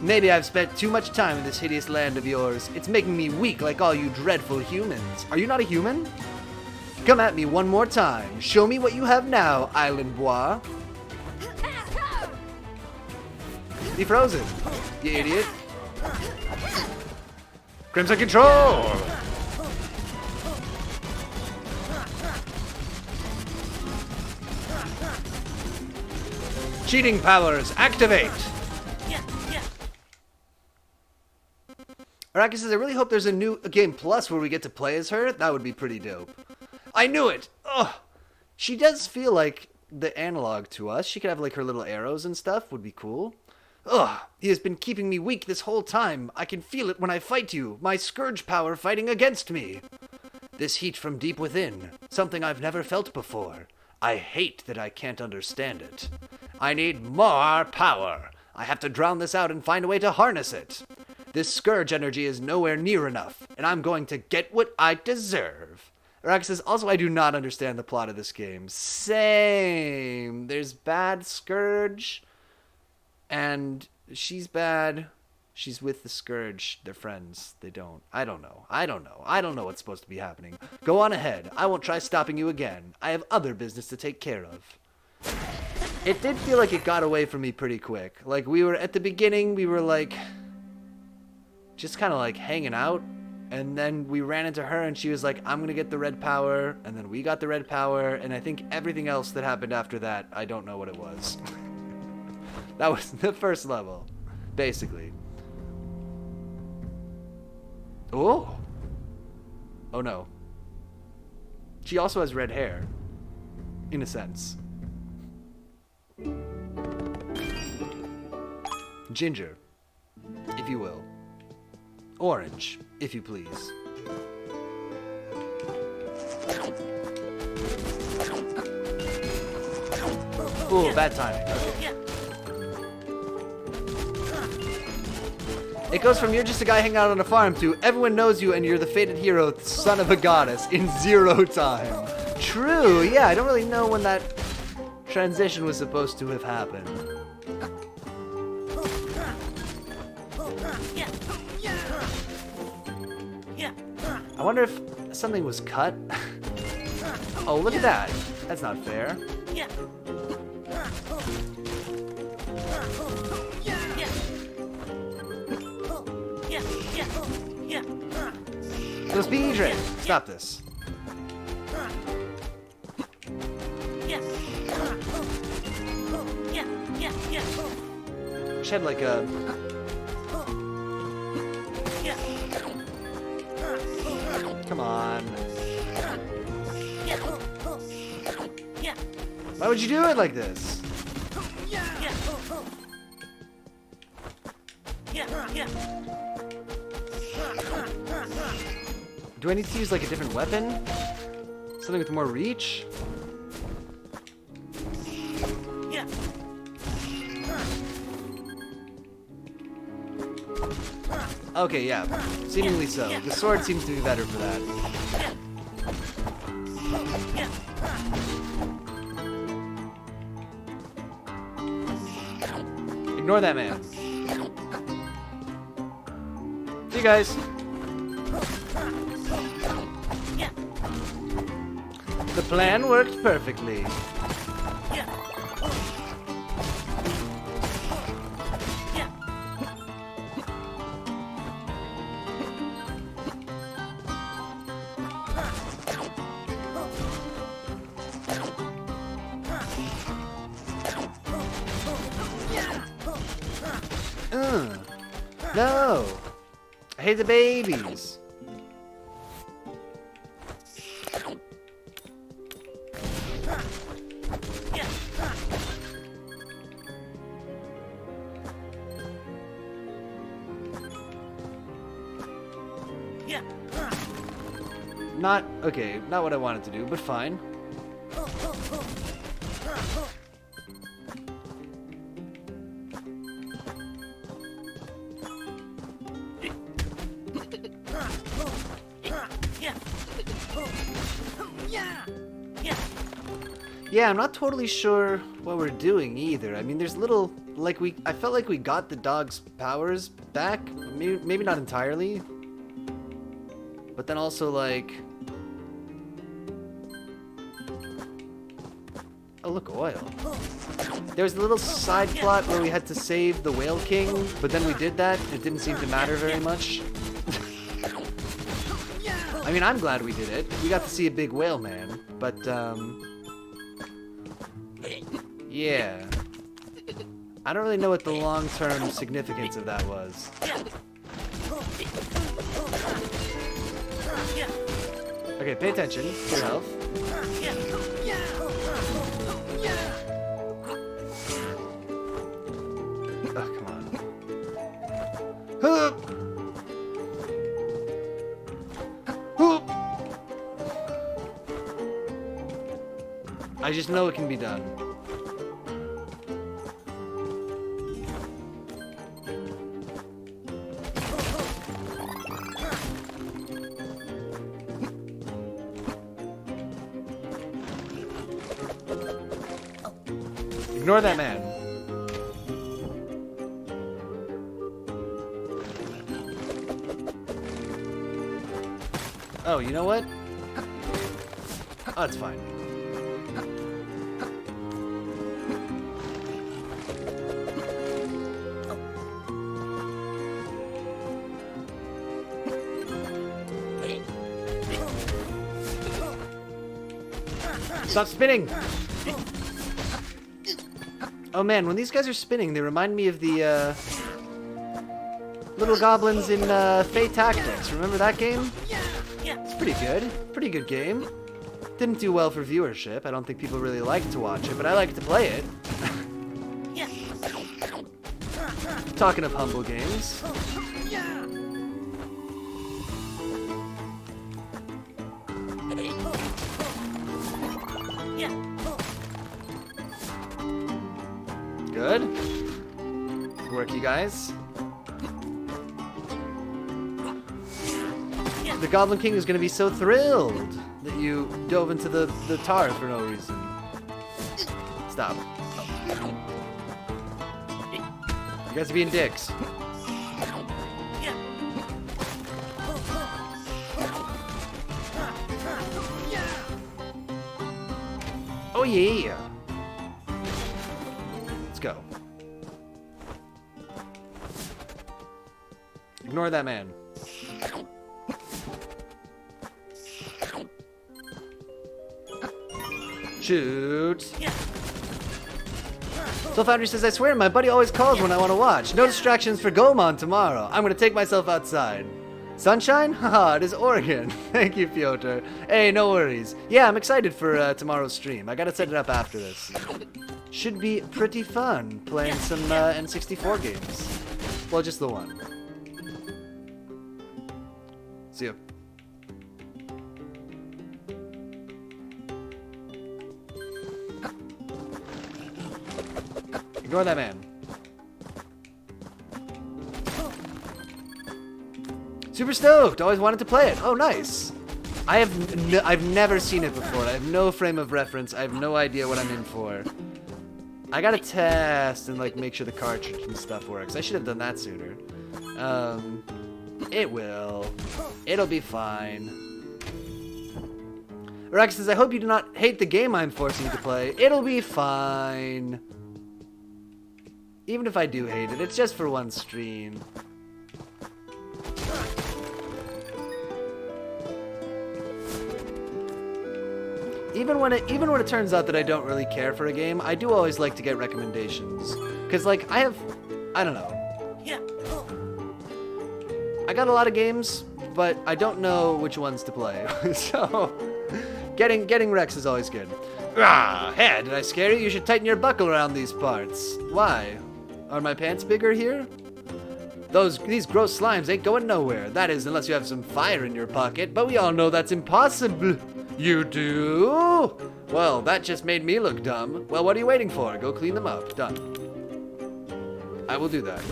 Maybe I've spent too much time in this hideous land of yours. It's making me weak like all you dreadful humans. Are you not a human? Come at me one more time. Show me what you have now, Island Bois. Be frozen, you idiot. Crimson Control! Cheating powers, activate! Araki says, I really hope there's a new game plus where we get to play as her. That would be pretty dope. I knew it! Ugh! She does feel like the analog to us. She could have like her little arrows and stuff. Would be cool. Ugh! He has been keeping me weak this whole time. I can feel it when I fight you. My Scourge power fighting against me. This heat from deep within. Something I've never felt before. I hate that I can't understand it. I need more power. I have to drown this out and find a way to harness it. This Scourge energy is nowhere near enough, and I'm going to get what I deserve. Araki says, also, I do not understand the plot of this game. Same. There's bad Scourge, and she's bad. She's with the Scourge. They're friends. They don't. I don't know. I don't know what's supposed to be happening. Go on ahead. I won't try stopping you again. I have other business to take care of. It did feel like it got away from me pretty quick. Like, we were, at the beginning, we were like, just kind of like hanging out. And then we ran into her and she was like, I'm going to get the red power. And then we got the red power. And I think everything else that happened after that, I don't know what it was. That was the first level, basically. Oh. Oh no. She also has red hair. In a sense. Ginger, if you will. Orange, if you please. Ooh, bad timing. Okay. It goes from you're just a guy hanging out on a farm to everyone knows you and you're the fated hero, son of a goddess, in 0 time. True, yeah, I don't really know when that transition was supposed to have happened. I wonder if something was cut. Oh, look at that. That's not fair. Go speed train. Stop this. Shed like a... Come on. Why would you do it like this? Do I need to use like a different weapon? Something with more reach? Okay, yeah. Seemingly so. The sword seems to be better for that. Ignore that man. See you guys. The plan worked perfectly. No! I hate the babies. Not, okay, not what I wanted to do, but fine. Yeah, I'm not totally sure what we're doing either. I mean, there's little, like I felt like we got the dog's powers back. Maybe not entirely. But then also like... Oh, look, oil. There was a little side plot where we had to save the Whale King, but then we did that. It didn't seem to matter very much. I mean, I'm glad we did it. We got to see a big whale man, but, yeah. I don't really know what the long-term significance of that was. Okay, pay attention to your health. Oh, come on. Hup! Hup! I just know it can be done. Ignore that man. Oh, you know what? Oh, it's fine. Stop spinning! Oh man, when these guys are spinning, they remind me of the, little goblins in, Fate Tactics. Remember that game? It's pretty good. Pretty good game. Didn't do well for viewership. I don't think people really like to watch it, but I like to play it. Talking of humble games. Good. Good work, you guys. The Goblin King is going to be so thrilled that you dove into the tar for no reason. Stop. You guys are being dicks. yeah. Let's go. Ignore that man. Shoot. So Foundry says, I swear my buddy always calls when I want to watch. No distractions for Gomon tomorrow. I'm going to take myself outside. Sunshine? Haha, it is Oregon. Thank you, Piotr. Hey, no worries. Yeah, I'm excited for tomorrow's stream. I got to set it up after this. Should be pretty fun playing some N64 games. Well, just the one. See ya. Ignore that man. Super stoked! Always wanted to play it. Oh, nice. I've never seen it before. I have no frame of reference. I have no idea what I'm in for. I gotta test and like make sure the cartridge and stuff works. I should have done that sooner. It will. It'll be fine. Rex says, I hope you do not hate the game I'm forcing you to play. It'll be fine. Even if I do hate it, it's just for one stream. Even when it turns out that I don't really care for a game, I do always like to get recommendations. Cause like I don't know. I got a lot of games, but I don't know which ones to play. So getting Rex is always good. Ah, hey, did I scare you? You should tighten your buckle around these parts. Why? Are my pants bigger here? These gross slimes ain't going nowhere. That is, unless you have some fire in your pocket, but we all know that's impossible. You do? Well, that just made me look dumb. Well, what are you waiting for? Go clean them up. Done. I will do that.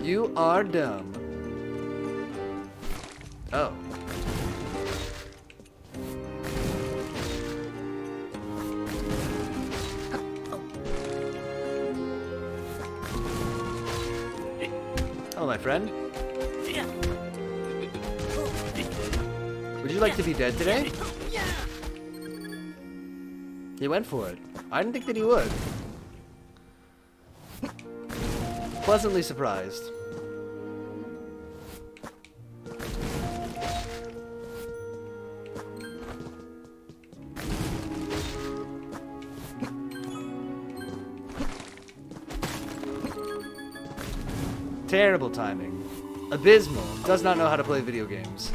You are dumb. Oh. Hello, my friend. Would you like to be dead today? He went for it. I didn't think that he would. Pleasantly surprised. Terrible timing. Abysmal. Does not know how to play video games.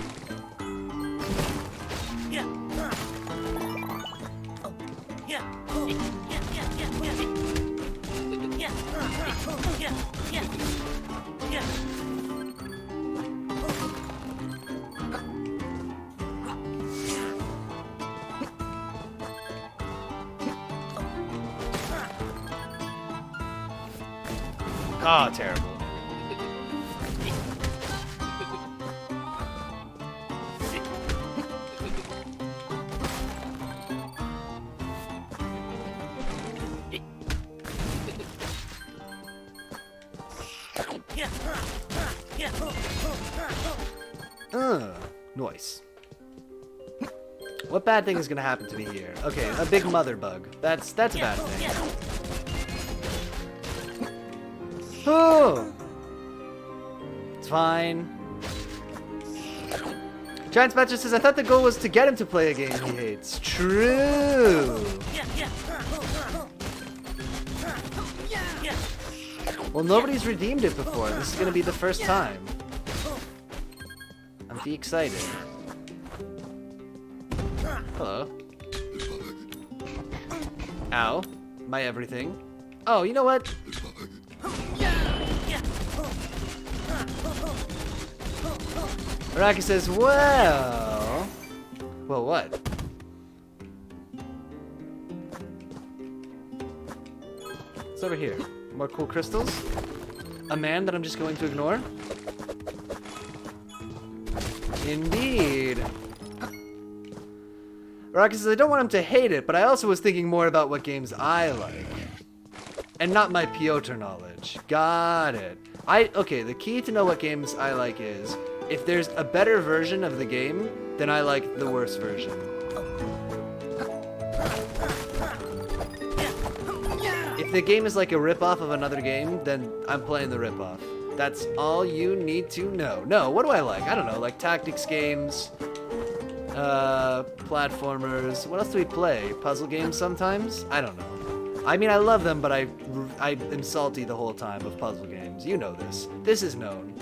Ah, terrible. Nice. What bad thing is gonna happen to me here? Okay, a big mother bug. That's a bad thing. Oh! It's fine. Giant Spencer says, I thought the goal was to get him to play a game he hates. True! Well, nobody's redeemed it before. This is gonna be the first time. I'm be excited. Hello. Ow. My everything. Oh, you know what? Araki says, well... Well, what? What's over here? More cool crystals? A man that I'm just going to ignore? Indeed. Araki says, I don't want him to hate it, but I also was thinking more about what games I like. And not my Piotr knowledge. Got it. Okay, the key to know what games I like is, if there's a better version of the game, then I like the worse version. If the game is like a ripoff of another game, then I'm playing the ripoff. That's all you need to know. No, what do I like? I don't know, like tactics games, platformers. What else do we play? Puzzle games sometimes? I don't know. I mean, I love them, but I am salty the whole time of puzzle games. You know this. This is known.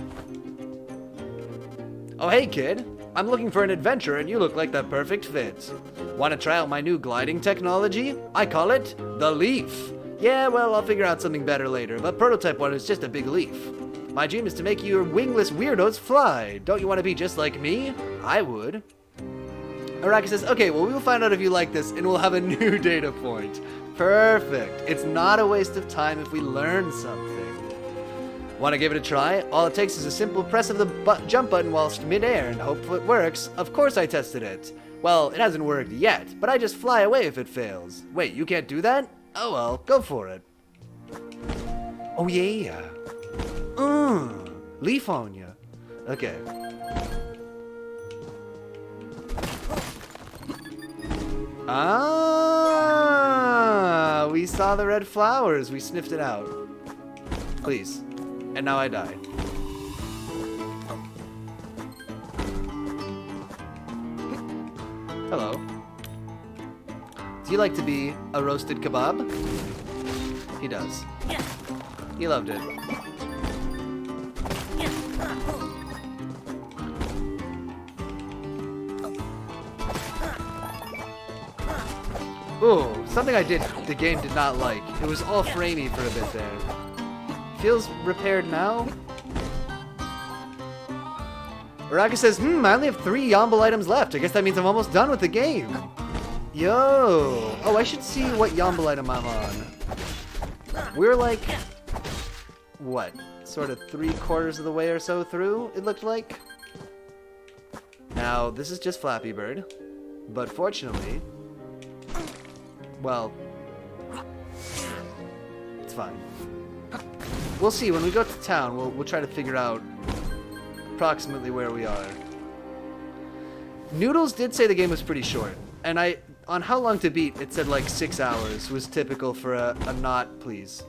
Oh, hey, kid. I'm looking for an adventure, and you look like the perfect fit. Want to try out my new gliding technology? I call it the Leaf. Yeah, well, I'll figure out something better later, but prototype one is just a big leaf. My dream is to make your wingless weirdos fly. Don't you want to be just like me? I would. Araki says, okay, well, we will find out if you like this, and we'll have a new data point. Perfect. It's not a waste of time if we learn something. Want to give it a try? All it takes is a simple press of the jump button whilst midair, and hope it works. Of course I tested it. Well, it hasn't worked yet, but I just fly away if it fails. Wait, you can't do that? Oh well, go for it. Oh yeah. Leaf on ya. Okay. Ah, we saw the red flowers. We sniffed it out. Please. And now I die. Hello. Do you like to be a roasted kebab? He does. He loved it. Ooh, something the game did not like. It was all framey for a bit there. Feels repaired now? Araki says, I only have 3 Yomble items left. I guess that means I'm almost done with the game. Yo! Oh, I should see what Yomble item I'm on. We're like, what? Sort of 3/4 of the way or so through, it looked like. Now, this is just Flappy Bird. But fortunately, well, it's fine. We'll see. When we go to town, we'll try to figure out approximately where we are. Noodles did say the game was pretty short, and on how long to beat, it said like 6 hours was typical for a not please.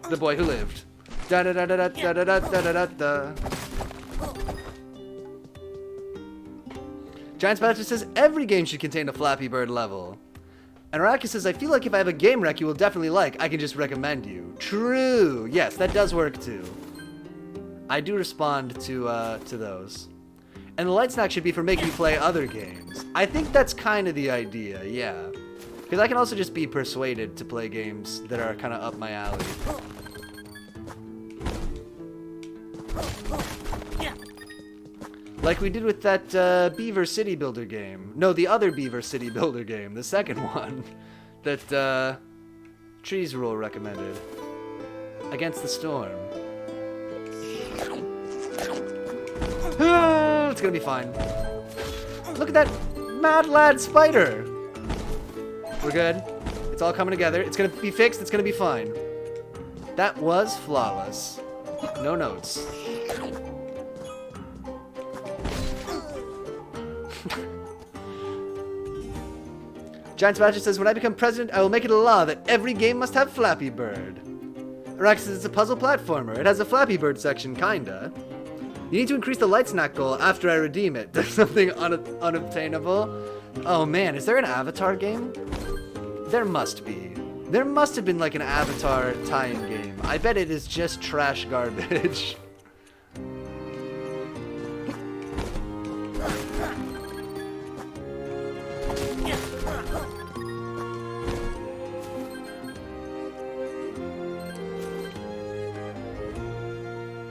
The boy who lived. Da da da da da da da da da da da. Giant Spatcher says every game should contain a Flappy Bird level. And Araki says, I feel like if I have a game rec you will definitely like, I can just recommend you. True. Yes, that does work too. I do respond to those. And the light snack should be for making you play other games. I think that's kind of the idea, yeah. Because I can also just be persuaded to play games that are kind of up my alley. Like we did with that Beaver City Builder game. No, the other Beaver City Builder game. The second one. That Trees Rule recommended. Against the Storm. It's gonna be fine. Look at that mad lad spider. We're good. It's all coming together. It's gonna be fixed. It's gonna be fine. That was flawless. No notes. Giant Sebastian says, when I become president, I will make it a law that every game must have Flappy Bird. Arax says it's a puzzle platformer. It has a Flappy Bird section, kinda. You need to increase the light snack goal after I redeem it. There's something unobtainable. Oh man, is there an Avatar game? There must be. There must have been like an Avatar tie-in game. I bet it is just trash garbage.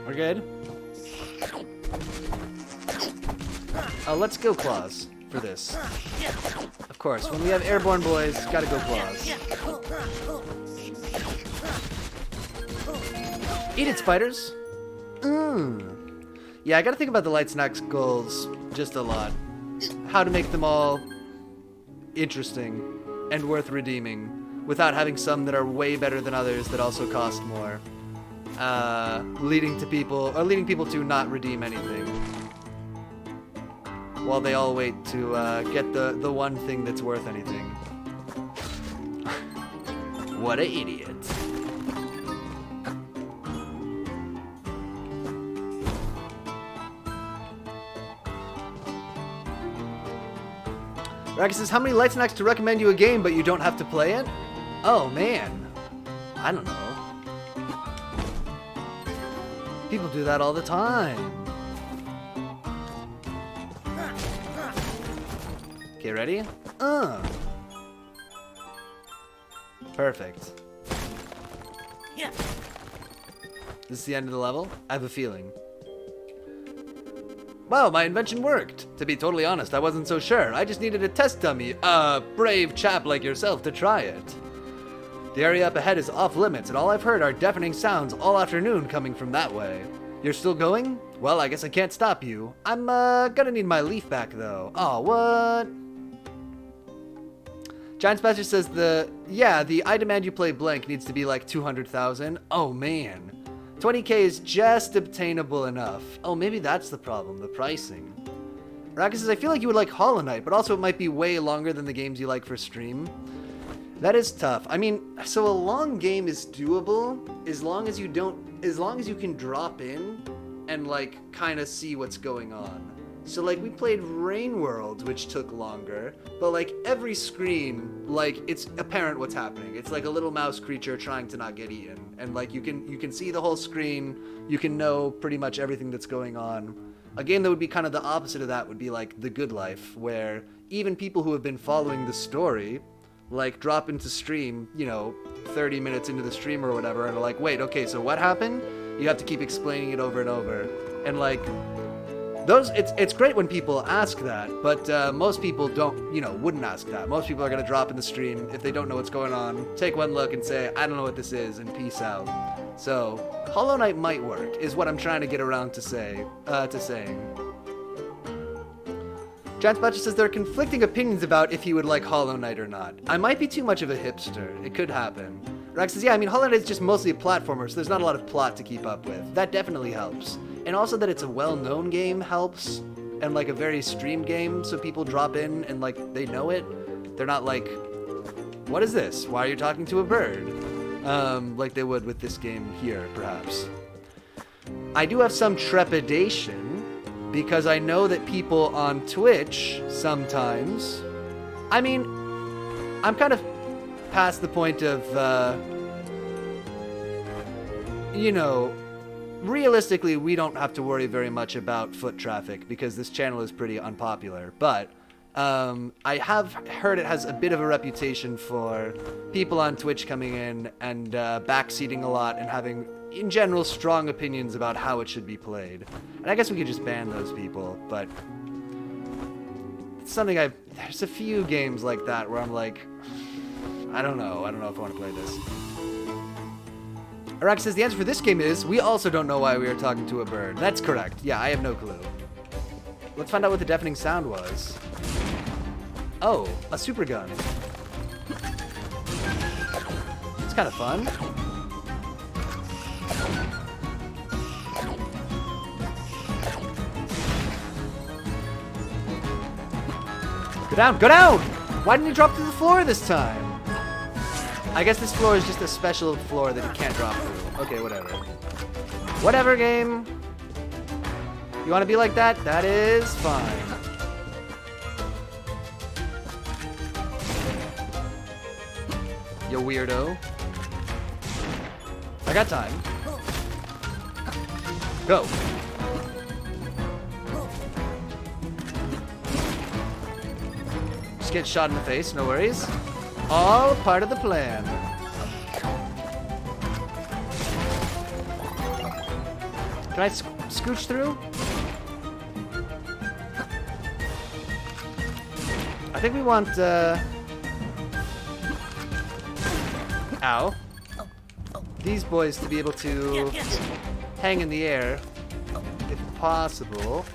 We're good? Let's go claws for this. Of course, when we have airborne boys, gotta go claws. Eat it, spiders! Yeah, I gotta think about the light snacks goals just a lot. How to make them all interesting and worth redeeming without having some that are way better than others that also cost more. Leading people to not redeem anything. While they all wait to get the one thing that's worth anything. What a idiot. Rack says, how many light snacks to recommend you a game, but you don't have to play it? Oh, man. I don't know. People do that all the time. Okay, ready? Perfect. Yeah. This is the end of the level? I have a feeling. Wow, my invention worked. To be totally honest, I wasn't so sure. I just needed a test dummy, a brave chap like yourself, to try it. The area up ahead is off limits, and all I've heard are deafening sounds all afternoon coming from that way. You're still going? Well, I guess I can't stop you. I'm gonna need my leaf back, though. Aw, what? Giant Spatcher says the I demand you play blank needs to be like 200,000. Oh, man. 20k is just obtainable enough. Oh, maybe that's the problem, the pricing. Raka says, I feel like you would like Hollow Knight, but also it might be way longer than the games you like for stream. That is tough. I mean, so a long game is doable as long as you can drop in and like kind of see what's going on. So like we played Rain World, which took longer, but like every screen, like it's apparent what's happening. It's like a little mouse creature trying to not get eaten, and like you can see the whole screen. You can know pretty much everything that's going on. A game that would be kind of the opposite of that would be like The Good Life, where even people who have been following the story, like drop into stream, 30 minutes into the stream or whatever, and are like, wait, okay, so what happened? You have to keep explaining it over and over, and like. It's great when people ask that, but most people wouldn't ask that. Most people are going to drop in the stream if they don't know what's going on, take one look and say, I don't know what this is, and peace out. So, Hollow Knight might work, is what I'm trying to get around to saying. Giant Spatcher says there are conflicting opinions about if he would like Hollow Knight or not. I might be too much of a hipster. It could happen. Rex says, yeah, I mean, Hollow Knight is just mostly a platformer, so there's not a lot of plot to keep up with. That definitely helps. And also that it's a well-known game helps, and like a very streamed game, so people drop in and like they know it. They're not like, what is this? Why are you talking to a bird? Like they would with this game here, perhaps. I do have some trepidation, because I know that people on Twitch sometimes, I mean, I'm kind of past the point of, realistically, we don't have to worry very much about foot traffic because this channel is pretty unpopular, but I have heard it has a bit of a reputation for people on Twitch coming in and backseating a lot and having, in general, strong opinions about how it should be played. And I guess we could just ban those people, but it's something there's a few games like that where I'm like, I don't know if I want to play this. Arak says the answer for this game is, we also don't know why we are talking to a bird. That's correct. Yeah, I have no clue. Let's find out what the deafening sound was. Oh, a super gun. It's kind of fun. Go down, go down! Why didn't you drop to the floor this time? I guess this floor is just a special floor that you can't drop through. Okay, whatever. Whatever, game. You want to be like that? That is fine. You weirdo. I got time. Go. Just get shot in the face, no worries. All part of the plan. Can I scooch through? I think we want, ow. These boys to be able to hang in the air, if possible.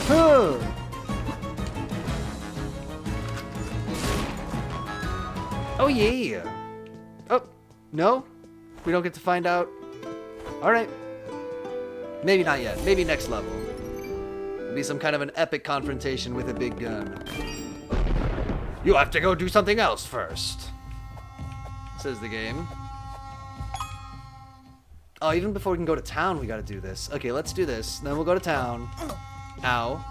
Huh. Oh yeah. Oh, no? We don't get to find out? Alright. Maybe not yet. Maybe next level. Be some kind of an epic confrontation with a big gun. You have to go do something else first, says the game. Oh, even before we can go to town, we gotta do this. Okay, let's do this. Then we'll go to town. Ow.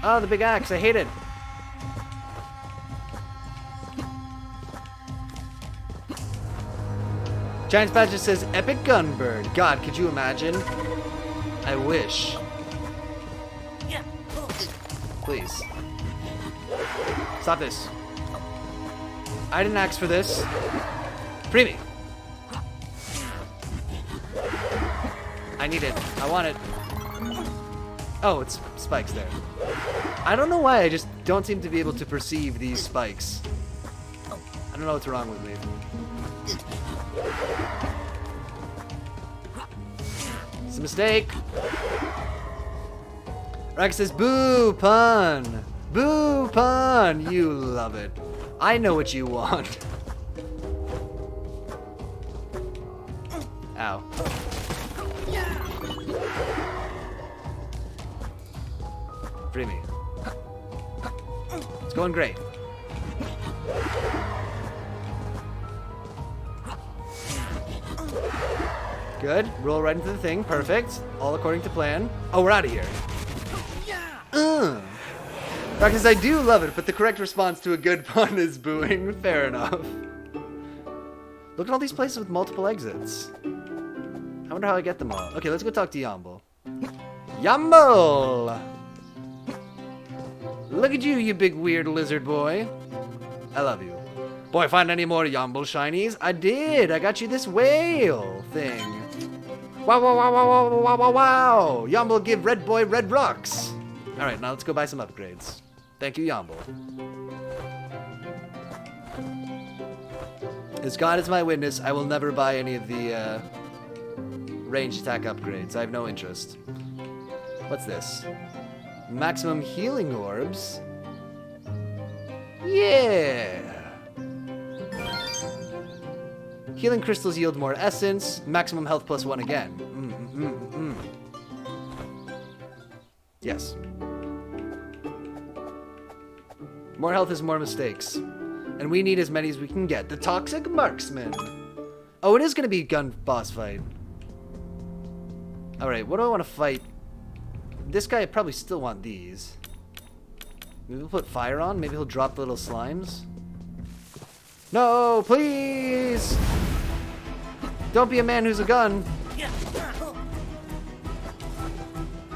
Oh, the big axe. I hate it. Giant's Badge just says, Epic Gunbird. God, could you imagine? I wish. Please. Stop this. I didn't ask for this. Free me. I need it. I want it. Oh, it's spikes there. I don't know why, I just don't seem to be able to perceive these spikes. I don't know what's wrong with me. It's a mistake. Rex says, boo, pun. Boo, pun. You love it. I know what you want. Ow. Free me. It's going great. Good. Roll right into the thing. Perfect. All according to plan. Oh, we're out of here. Practice, I do love it, but the correct response to a good pun is booing. Fair enough. Look at all these places with multiple exits. I wonder how I get them all. Okay, let's go talk to Yamble. Yamble! Look at you, you big weird lizard boy. I love you. Boy, find any more Yamble shinies? I did! I got you this whale thing. Wow, wow, wow, wow, wow, wow, wow, wow! Yamble give Red Boy red rocks! Alright, now let's go buy some upgrades. Thank you, Yamble. As God is my witness, I will never buy any of the ranged attack upgrades. I have no interest. What's this? Maximum healing orbs? Yeah! Healing crystals yield more essence. Maximum health plus 1 again. Yes. More health is more mistakes. And we need as many as we can get. The Toxic Marksman. Oh, it is going to be gun boss fight. Alright, what do I want to fight? This guy, I probably still want these. Maybe we'll put fire on. Maybe he'll drop the little slimes. No, please! Don't be a man who's a gun.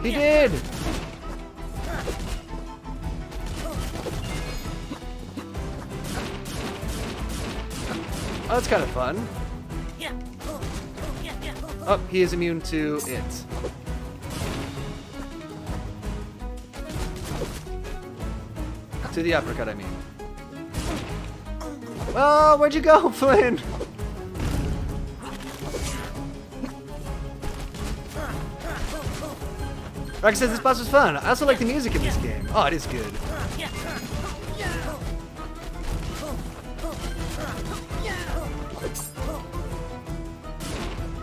He did! Oh, that's kind of fun. Oh, he is immune to it. To the uppercut, I mean. Oh, where'd you go, Flynn? Rocky says this boss was fun. I also like the music in this game. Oh, it is good.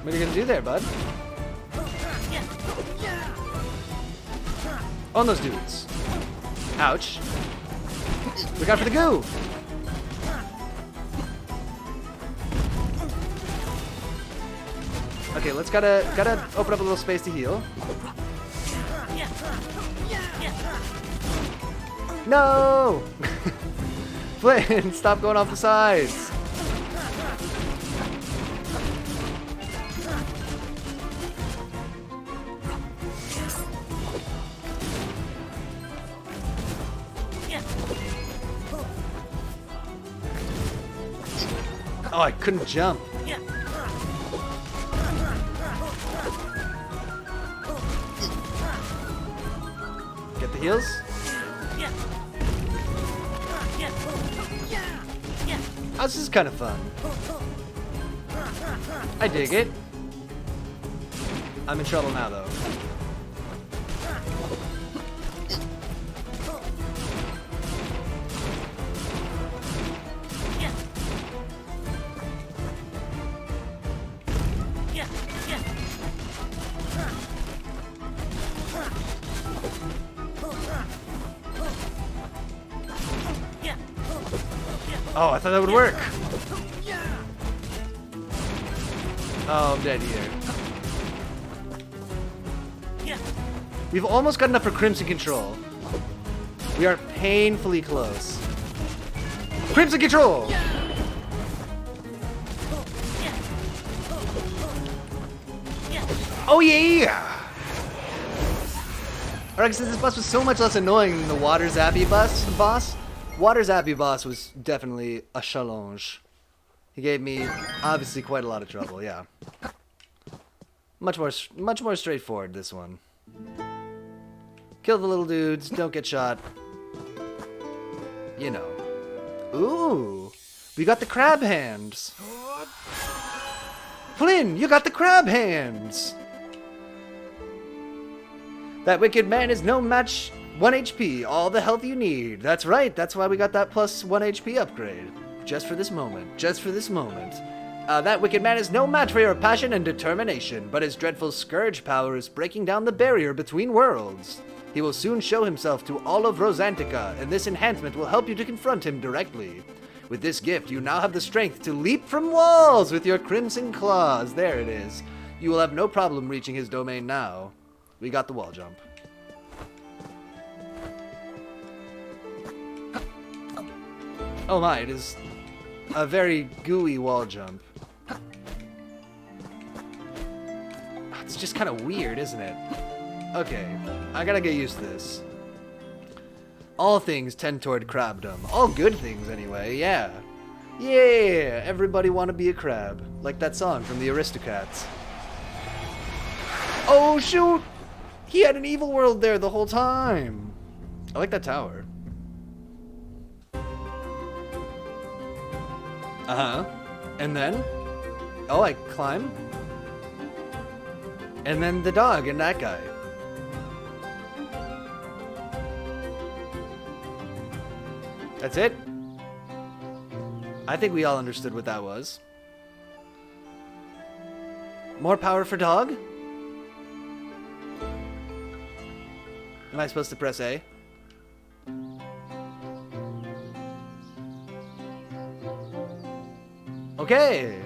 What are you gonna do there, bud? On those dudes. Ouch. Look out for the goo! Okay, let's gotta open up a little space to heal. No! Flynn, stop going off the sides. Oh, I couldn't jump. Get the heals? Oh, this is kind of fun. I dig it. I'm in trouble now, though. Oh, I thought that would work. Oh, I'm dead here. We've almost got enough for Crimson Control. We are painfully close. Crimson Control! Oh yeah! Alright, since this boss was so much less annoying than the Water Zappy boss, Water Zappy boss was definitely a challenge. He gave me, obviously, quite a lot of trouble, yeah. Much more straightforward, this one. Kill the little dudes, don't get shot. You know. Ooh! We got the crab hands! Flynn, you got the crab hands! That wicked man is no match. 1 HP, all the health you need. That's right, that's why we got that plus 1 HP upgrade. Just for this moment, just for this moment. That wicked man is no match for your passion and determination, but his dreadful Scourge power is breaking down the barrier between worlds. He will soon show himself to all of Rosantica, and this enhancement will help you to confront him directly. With this gift, you now have the strength to leap from walls with your crimson claws. There it is. You will have no problem reaching his domain now. We got the wall jump. Oh my, it is a very gooey wall jump. It's just kind of weird, isn't it? Okay, I gotta get used to this. All things tend toward crabdom. All good things, anyway, yeah. Yeah, everybody wanna be a crab. Like that song from the Aristocats. Oh, shoot! He had an evil world there the whole time. I like that tower. Uh-huh. And then? Oh, I climb? And then the dog and that guy. That's it? I think we all understood what that was. More power for dog? Am I supposed to press A? Okay.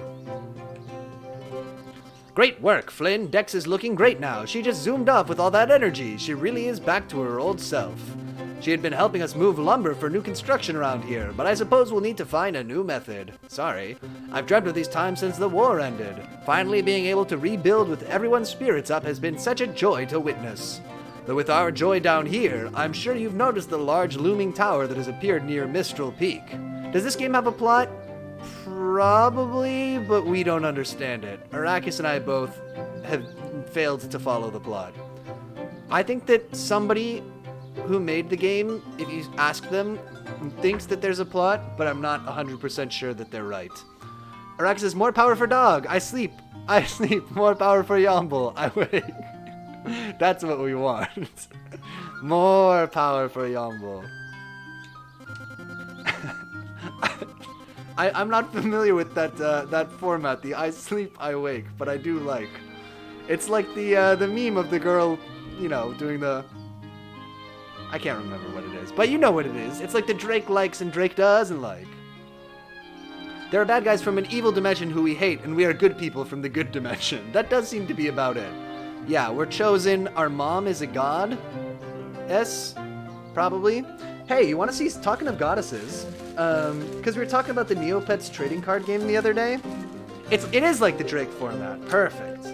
Great work, Flynn. Dex is looking great now. She just zoomed off with all that energy. She really is back to her old self. She had been helping us move lumber for new construction around here, but I suppose we'll need to find a new method. Sorry. I've dreamt of these times since the war ended. Finally being able to rebuild with everyone's spirits up has been such a joy to witness. Though with our joy down here, I'm sure you've noticed the large looming tower that has appeared near Mistral Peak. Does this game have a plot? Probably, but we don't understand it. Arrakis and I both have failed to follow the plot. I think that somebody who made the game, if you ask them, thinks that there's a plot, but I'm not 100% sure that they're right. Arrakis says, more power for dog. I sleep. More power for Yomble. I wake. That's what we want. More power for Yomble. I'm not familiar with that format, the I sleep, I wake, but I do like. It's like the meme of the girl, you know, doing the... I can't remember what it is, but you know what it is. It's like the Drake likes and Drake doesn't like. There are bad guys from an evil dimension who we hate, and we are good people from the good dimension. That does seem to be about it. Yeah, we're chosen. Our mom is a god. Yes, probably. Hey, you want to see, talking of goddesses, because we were talking about the Neopets trading card game the other day. It is like the Drake format. Perfect.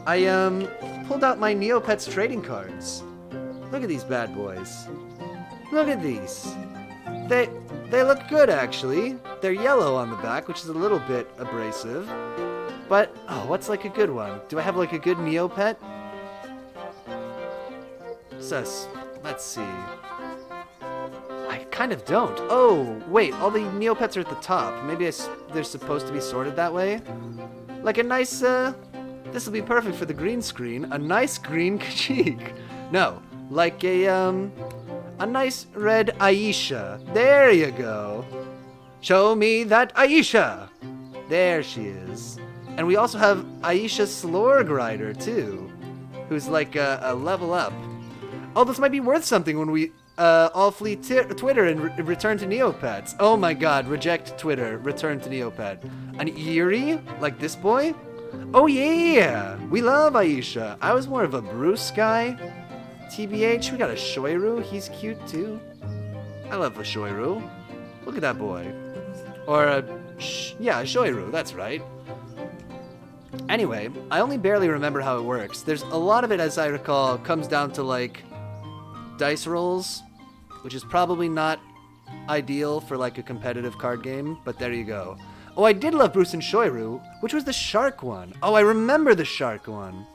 I pulled out my Neopets trading cards. Look at these bad boys. Look at these. They look good, actually. They're yellow on the back, which is a little bit abrasive. But, oh, what's like a good one? Do I have like a good Neopet? Sus. Let's see. I kind of don't. Oh, wait, all the Neopets are at the top. Maybe they're supposed to be sorted that way? Like a nice, this will be perfect for the green screen. A nice green Kashyyyk. No, like a nice red Aisha. There you go. Show me that Aisha. There she is. And we also have Aisha Slorg Rider, too, who's like a level up. Oh, this might be worth something when we all flee Twitter and return to Neopets. Oh my god, reject Twitter, return to Neopet. An Eerie? Like this boy? Oh yeah! We love Aisha. I was more of a Bruce guy. TBH, we got a Shoiru. He's cute too. I love a Shoiru. Look at that boy. Or a... yeah, a Shoiru, that's right. Anyway, I only barely remember how it works. There's a lot of it, as I recall, comes down to, like, dice rolls, which is probably not ideal for, like, a competitive card game, but there you go. Oh, I did love Bruce and Shoiru. Which was the shark one? Oh, I remember the shark one.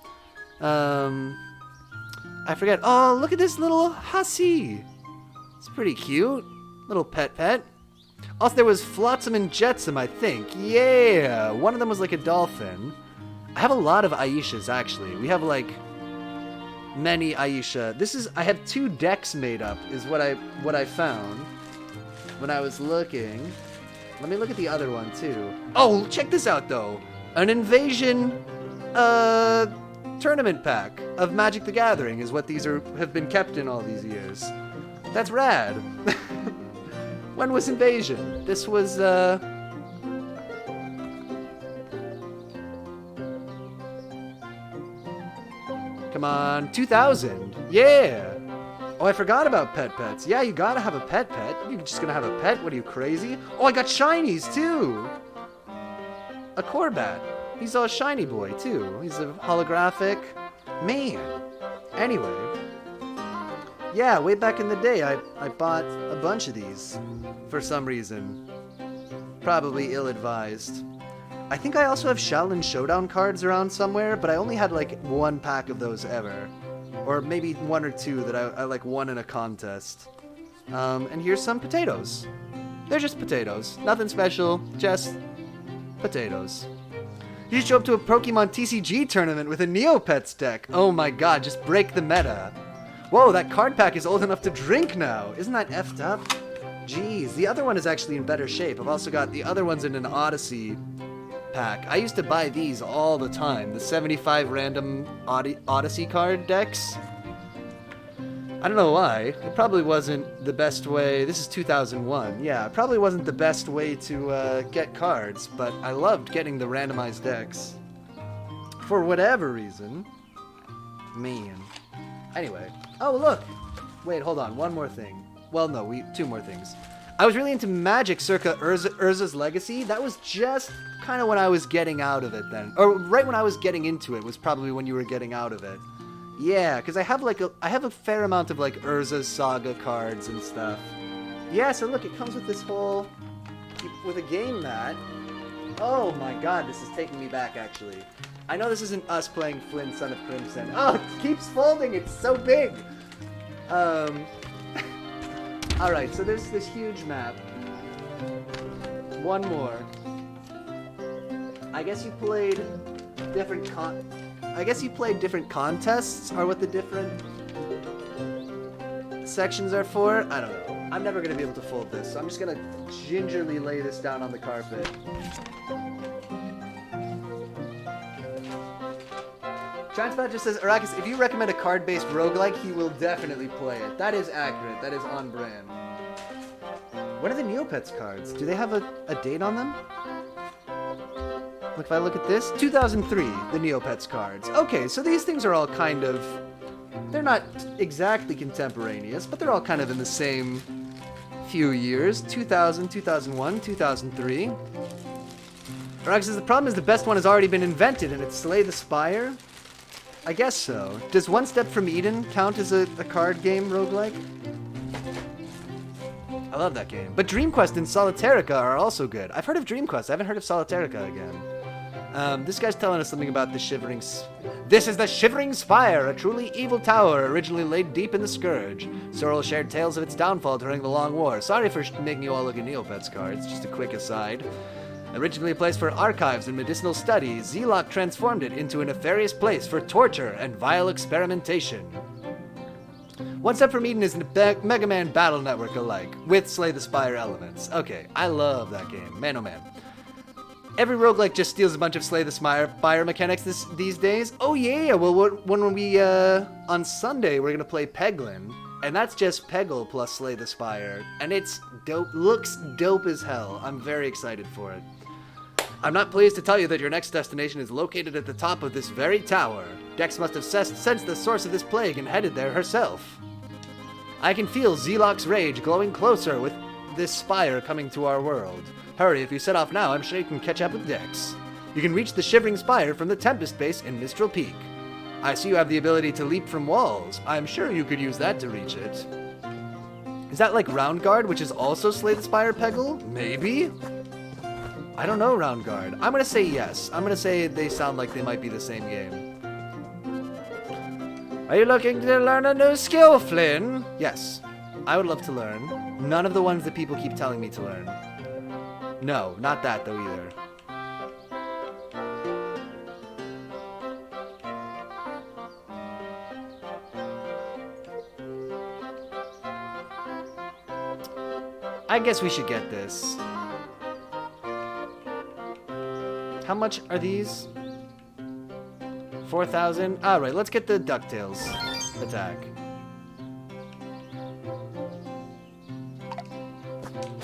I forget. Oh, look at this little hussy. It's pretty cute. Little pet. Also, there was Flotsam and Jetsam, I think. Yeah! One of them was like a dolphin. I have a lot of Aishas, actually. We have, like, many Aisha. I have 2 decks made up, is what I found when I was looking. Let me look at the other one, too. Oh, check this out, though. An Invasion, tournament pack of Magic the Gathering is what these have been kept in all these years. That's rad. When was Invasion? This was, come on, 2000. Yeah. Oh, I forgot about pets. Yeah, you gotta have a pet. You're just gonna have a pet? What are you, crazy? Oh, I got shinies, too. A Corbat. He's a shiny boy, too. He's a holographic. Man. Anyway. Yeah, way back in the day, I bought a bunch of these. For some reason. Probably ill-advised. I think I also have Shaolin Showdown cards around somewhere, but I only had, like, 1 pack of those ever. Or maybe 1 or 2 that I like won in a contest. And here's some potatoes. They're just potatoes. Nothing special, just potatoes. You should show up to a Pokemon TCG tournament with a Neopets deck. Oh my god, just break the meta. Whoa, that card pack is old enough to drink now. Isn't that effed up? Jeez, the other one is actually in better shape. I've also got the other ones in an Odyssey pack. I used to buy these all the time. The 75 random Odyssey card decks. I don't know why. It probably wasn't the best way. This is 2001. Yeah, it probably wasn't the best way to get cards, but I loved getting the randomized decks. For whatever reason. Man. Anyway. Oh, look! Wait, hold on. One more thing. Well, no, 2 more things. I was really into Magic circa Urza's Legacy. That was just kind of when I was getting out of it then. Or right when I was getting into it was probably when you were getting out of it. Yeah, because I have a fair amount of like Urza's Saga cards and stuff. Yeah, so look, it comes with this whole, with a game mat. Oh my god, this is taking me back actually. I know this isn't us playing Flynn, Son of Crimson. Oh, it keeps folding, it's so big! Alright, so there's this huge map. One more. I guess you played different contests are what the different sections are for? I don't know. I'm never going to be able to fold this, so I'm just going to gingerly lay this down on the carpet. Transpat just says, Arrakis, if you recommend a card-based roguelike, he will definitely play it. That is accurate. That is on brand. What are the Neopets cards? Do they have a date on them? Look, if I look at this, 2003, the Neopets cards. Okay, so these things are all kind of... They're not exactly contemporaneous, but they're all kind of in the same few years. 2000, 2001, 2003. Arrakis says, the problem is the best one has already been invented, and it's Slay the Spire? I guess so. Does One Step from Eden count as a card game roguelike? I love that game. But Dream Quest and Solitarica are also good. I've heard of Dream Quest. I haven't heard of Solitarica again. This guy's telling us something about the Shivering... This is the Shivering Spire, a truly evil tower originally laid deep in the Scourge. Sorrel shared tales of its downfall during the Long War. Sorry for making you all look at Neopets cards. Just a quick aside. Originally a place for archives and medicinal studies, Zelok transformed it into a nefarious place for torture and vile experimentation. One Step from Eden is a Mega Man Battle Network alike, with Slay the Spire elements. Okay, I love that game. Man, oh man. Every roguelike just steals a bunch of Slay the Spire mechanics these days. Oh yeah, well when we, on Sunday, we're gonna play Peglin. And that's just Peggle plus Slay the Spire. And it's dope, looks dope as hell. I'm very excited for it. I'm not pleased to tell you that your next destination is located at the top of this very tower. Dex must have sensed the source of this plague and headed there herself. I can feel Zelok's rage glowing closer with this spire coming to our world. Hurry, if you set off now, I'm sure you can catch up with Dex. You can reach the Shivering Spire from the Tempest base in Mistral Peak. I see you have the ability to leap from walls. I'm sure you could use that to reach it. Is that like Round Guard, which is also Slay the Spire Peggle? Maybe? I don't know, Round Guard. I'm gonna say yes. I'm gonna say they sound like they might be the same game. Are you looking to learn a new skill, Flynn? Yes. I would love to learn. None of the ones that people keep telling me to learn. No, not that though either. I guess we should get this. How much are these? 4,000? Alright, let's get the DuckTales attack.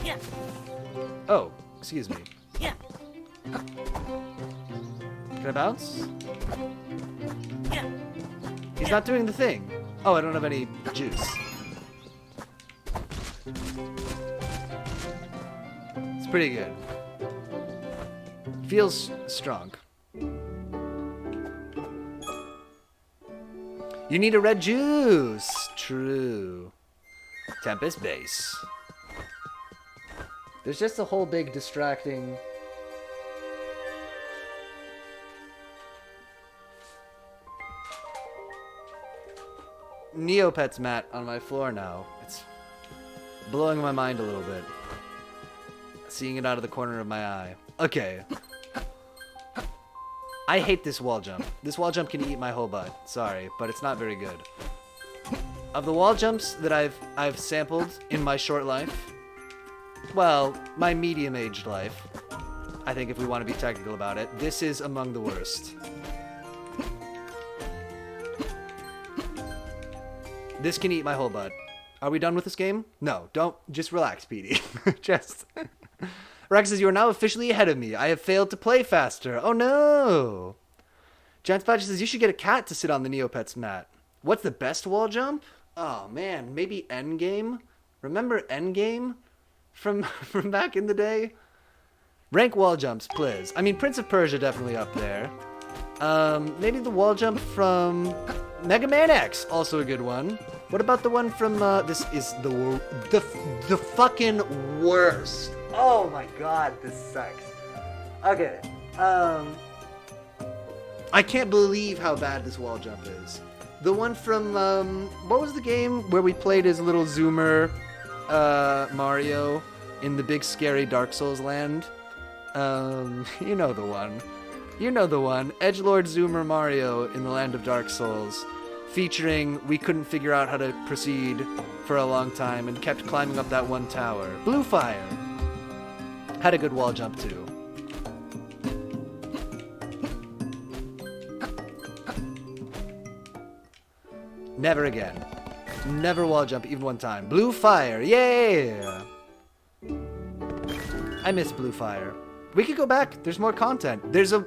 Yeah. Oh, excuse me. Yeah. Can I bounce? Yeah. He's not doing the thing. Oh, I don't have any juice. It's pretty good. Feels strong. You need a red juice. True. Tempest base. There's just a whole big distracting... Neopets mat on my floor now. It's blowing my mind a little bit. Seeing it out of the corner of my eye. Okay. I hate this wall jump. This wall jump can eat my whole butt. Sorry, but it's not very good. Of the wall jumps that I've sampled in my short life, well, my medium-aged life, I think if we want to be technical about it, this is among the worst. This can eat my whole butt. Are we done with this game? No, don't. Just relax, Petey. Just... Rex says, you are now officially ahead of me. I have failed to play faster. Oh no! Giant Splash says, you should get a cat to sit on the Neopets mat. What's the best wall jump? Oh man, maybe Endgame? Remember Endgame? From back in the day? Rank wall jumps, please. I mean, Prince of Persia definitely up there. Maybe the wall jump from Mega Man X, also a good one. What about the one from, this is the fucking worst. Oh my god, this sucks. Okay, I can't believe how bad this wall jump is. The one from, what was the game where we played as little Zoomer, Mario in the big scary Dark Souls land? You know the one. You know the one. Edgelord Zoomer Mario in the land of Dark Souls. Featuring, we couldn't figure out how to proceed for a long time and kept climbing up that one tower. Blue Fire. Had a good wall jump too. Never again. Never wall jump even one time. Blue Fire, yeah! I miss Blue Fire. We could go back, there's more content. There's a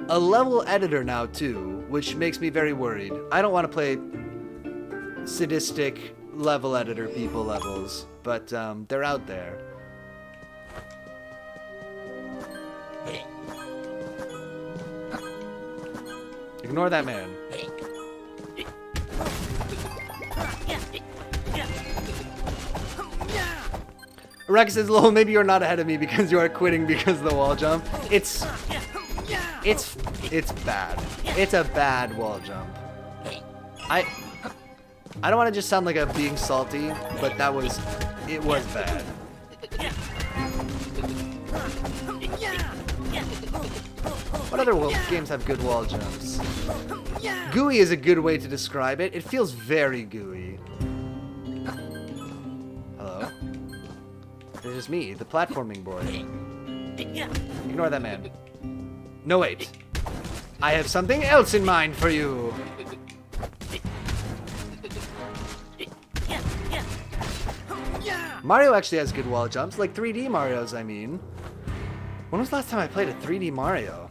level editor now too, which makes me very worried. I don't want to play sadistic level editor people levels, but they're out there. Ignore that man. Rex says, lol, maybe you're not ahead of me because you are quitting because of the wall jump. It's bad. It's a bad wall jump. I don't want to just sound like I'm being salty, but it was bad. What other games have good wall jumps? Gooey is a good way to describe it. It feels very gooey. Hello? This is me, the platforming boy. Ignore that man. No, wait. I have something else in mind for you. Mario actually has good wall jumps, like 3D Marios, I mean. When was the last time I played a 3D Mario?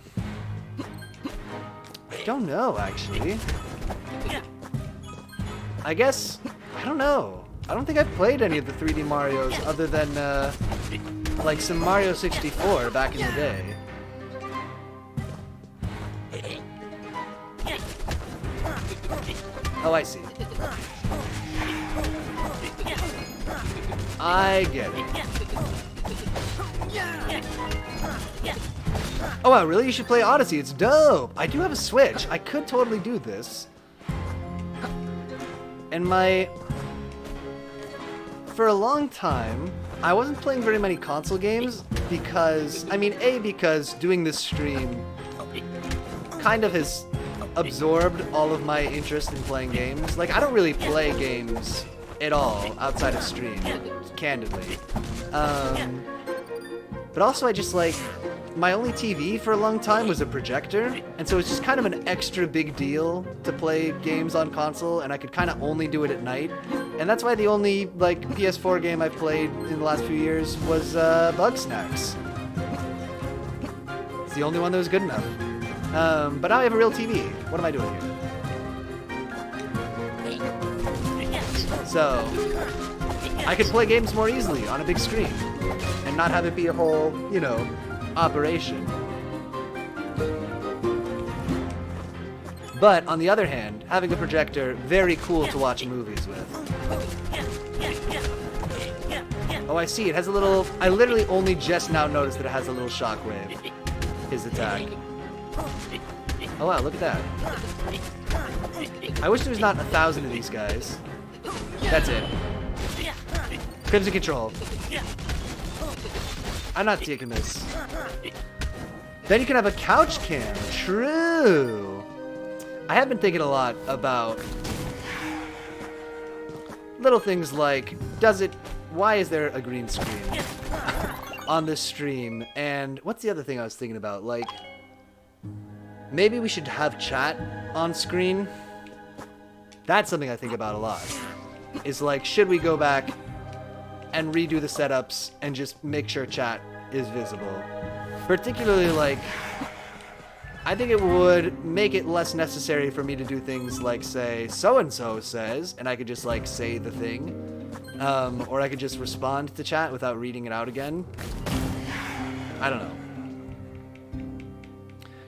I don't know, actually. I guess, I don't know. I don't think I've played any of the 3D Marios other than, like some Mario 64 back in the day. Oh, I see. I get it. Oh wow, really? You should play Odyssey. It's dope. I do have a Switch. I could totally do this. And for a long time, I wasn't playing very many console games because, I mean, because doing this stream kind of has absorbed all of my interest in playing games. Like, I don't really play games at all outside of stream, candidly. But also I just like, my only TV for a long time was a projector, and so it's just kind of an extra big deal to play games on console, and I could kind of only do it at night. And that's why the only like PS4 game I've played in the last few years was Bugsnax. It's the only one that was good enough. But now I have a real TV. What am I doing here? So, I could play games more easily on a big screen and not have it be a whole, you know, operation. But on the other hand, having a projector, very cool to watch movies with. Oh, I see. It has a little... I literally only just now noticed that it has a little shockwave. His attack. Oh wow, look at that. I wish there was not 1,000 of these guys. That's it. Crimson Control. I'm not taking this. Then you can have a couch cam. True. I have been thinking a lot about little things like, why is there a green screen on this stream? And what's the other thing I was thinking about? Like, maybe we should have chat on screen. That's something I think about a lot. Is like, should we go back and redo the setups and just make sure chat is visible? Particularly, like, I think it would make it less necessary for me to do things like, say, so-and-so says, and I could just, like, say the thing. Or I could just respond to chat without reading it out again. I don't know.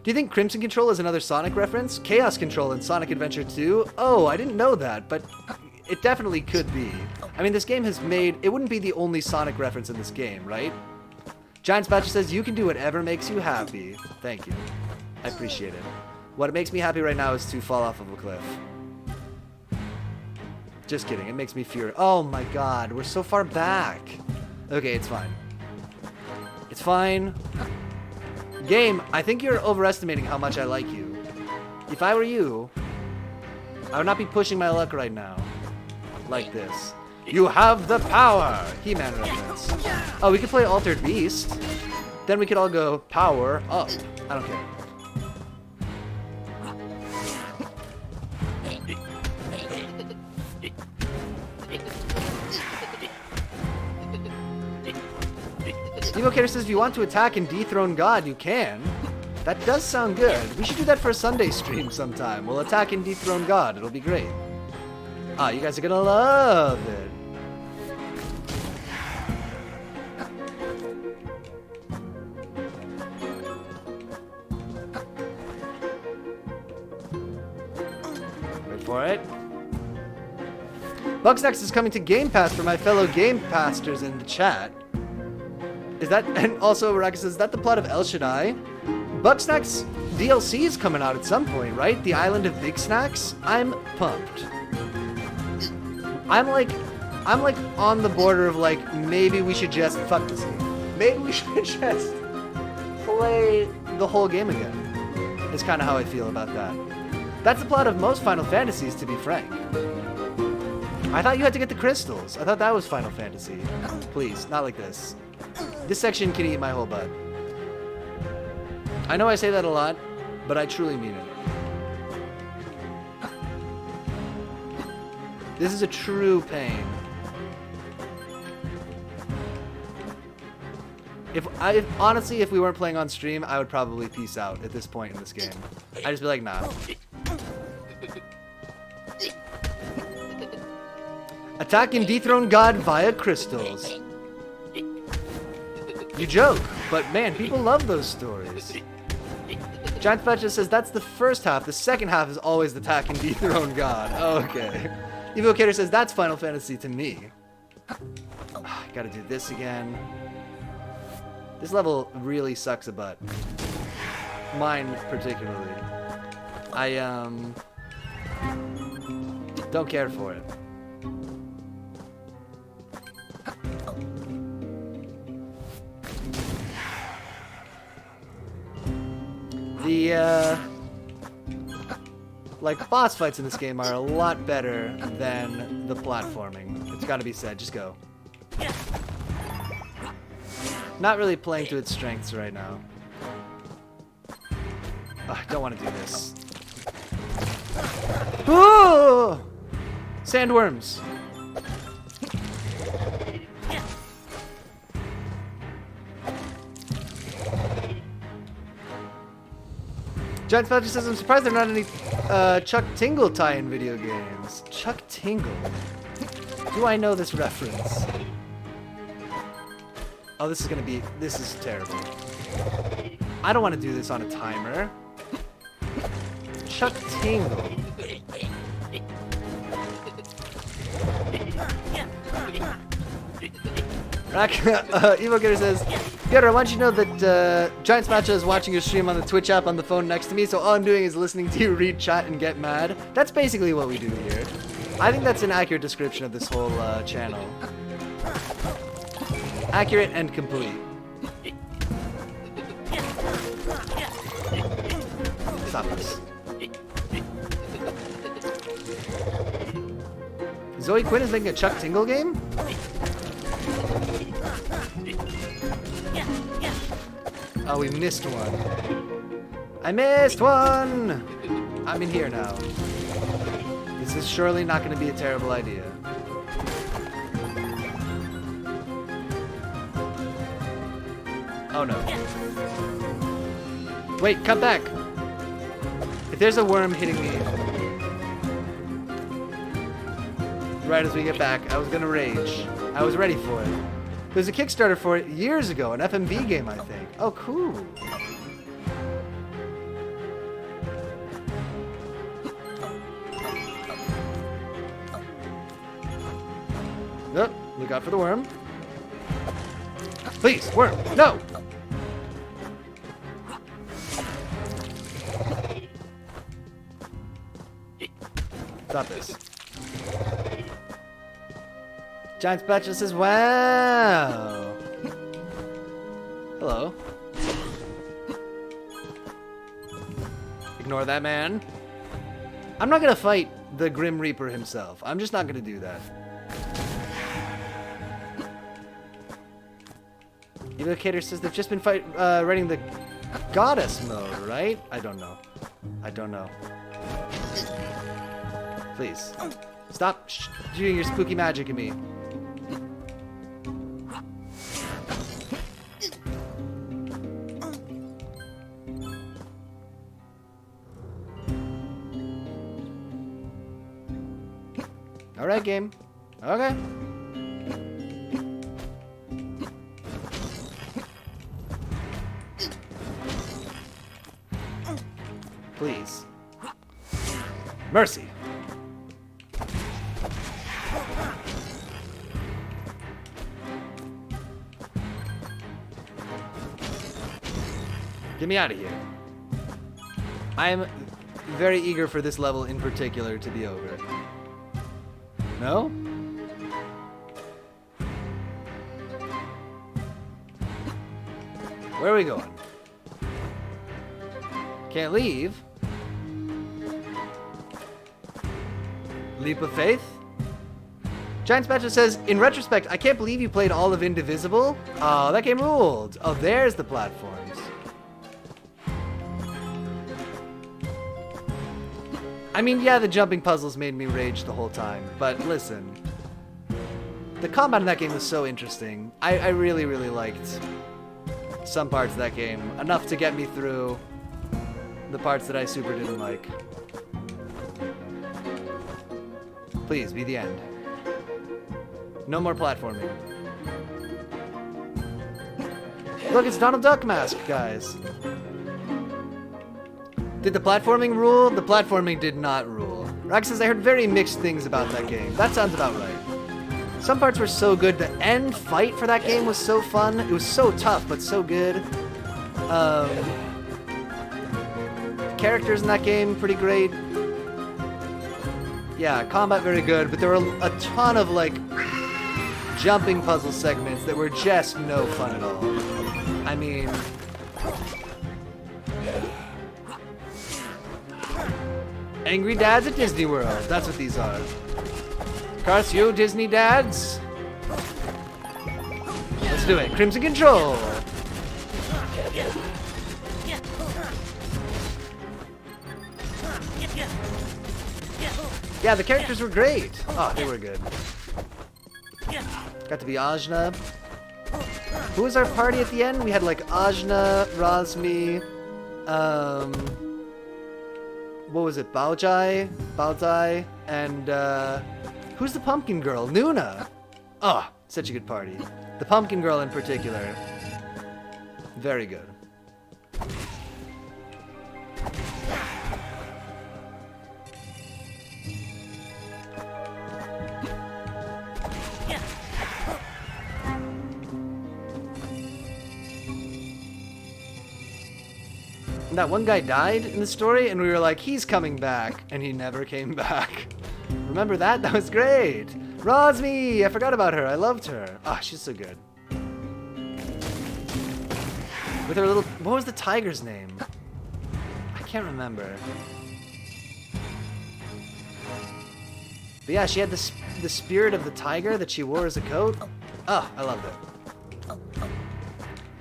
Do you think Crimson Control is another Sonic reference? Chaos Control in Sonic Adventure 2? Oh, I didn't know that, but it definitely could be. I mean, this game has made... It wouldn't be the only Sonic reference in this game, right? Giant Spatcher says, you can do whatever makes you happy. Thank you. I appreciate it. What makes me happy right now is to fall off of a cliff. Just kidding. It makes me furious. Oh my god, we're so far back. Okay, it's fine. It's fine. Game, I think you're overestimating how much I like you. If I were you, I would not be pushing my luck right now. Like this. You have the power! He-Man reference. Oh, we could play Altered Beast. Then we could all go power up. I don't care. Steve O'Carey says, if you want to attack and dethrone God, you can. That does sound good. We should do that for a Sunday stream sometime. We'll attack and dethrone God. It'll be great. Ah, you guys are gonna love it. Wait for it. Bugsnax is coming to Game Pass for my fellow Game Passers in the chat. Is that, and also Raka says, is that the plot of El Shaddai? Bugsnax DLC is coming out at some point, right? The Island of Big Snacks? I'm pumped. I'm like on the border of like, maybe we should just, fuck this game. Maybe we should just play the whole game again. Is kind of how I feel about that. That's the plot of most Final Fantasies, to be frank. I thought you had to get the crystals. I thought that was Final Fantasy. Please, not like this. This section can eat my whole butt. I know I say that a lot, but I truly mean it. This is a true pain. Honestly, if we weren't playing on stream, I would probably peace out at this point in this game. I'd just be like, nah. Attack and dethrone God via crystals. You joke, but man, people love those stories. Giant Fetcher says that's the first half. The second half is always the attack and dethrone God. Okay. Evocator says that's Final Fantasy to me. Gotta do this again. This level really sucks a butt. Mine particularly. I don't care for it. The like boss fights in this game are a lot better than the platforming. It's gotta be said. Just go. Not really playing to its strengths right now. I don't want to do this. Ooh! Sandworms. Giant Fauci says, I'm surprised there are not any Chuck Tingle tie-in video games. Chuck Tingle? Do I know this reference? Oh, this is terrible. I don't want to do this on a timer. Chuck Tingle. Evocator says, Piotr, I want you to know that Giant Smacha is watching your stream on the Twitch app on the phone next to me, so all I'm doing is listening to you read chat and get mad. That's basically what we do here. I think that's an accurate description of this whole channel. Accurate and complete. Stop this. Zoe Quinn is making a Chuck Tingle game? Oh, we missed one. I missed one! I'm in here now. This is surely not going to be a terrible idea. Oh no. Wait, come back! If there's a worm hitting me right as we get back, I was gonna rage. I was ready for it. There's a Kickstarter for it years ago, an FMV game, I think. Oh, cool. Nope, look out for the worm. Please, worm, no! Stop this. Giant Spatula says, wow! Hello. Ignore that man. I'm not gonna fight the Grim Reaper himself. I'm just not gonna do that. Evocator says they've just been writing the goddess mode, right? I don't know. I don't know. Please. Stop doing your spooky magic at me. Alright, game. Okay. Please. Mercy. Get me out of here. I am very eager for this level in particular to be over. No? Where are we going? Can't leave. Leap of faith? Giant Spatula says, in retrospect, I can't believe you played all of Indivisible. Oh, that game ruled. Oh, there's the platforms. I mean, yeah, the jumping puzzles made me rage the whole time, but listen. The combat in that game was so interesting. I really, really liked some parts of that game. Enough to get me through the parts that I super didn't like. Please, be the end. No more platforming. Look, it's Donald Duck mask, guys. Did the platforming rule? The platforming did not rule. Rack says, I heard very mixed things about that game. That sounds about right. Some parts were so good. The end fight for that game was so fun. It was so tough, but so good. Characters in that game, pretty great. Yeah, combat very good, but there were a ton of, like, jumping puzzle segments that were just no fun at all. I mean... Angry Dads at Disney World. That's what these are. Curse you, Disney Dads. Let's do it. Crimson Control. Yeah, the characters were great. Oh, they were good. Got to be Ajna. Who was our party at the end? We had like Ajna, Razmi, what was it? Baojai, and who's the pumpkin girl? Nuna. Oh, such a good party. The pumpkin girl in particular. Very good. That one guy died in the story, and we were like, he's coming back, and he never came back. Remember that? That was great. Razmi! I forgot about her. I loved her. Ah, she's so good. With her little... What was the tiger's name? I can't remember. But yeah, she had the spirit of the tiger that she wore as a coat. Ah, I loved it.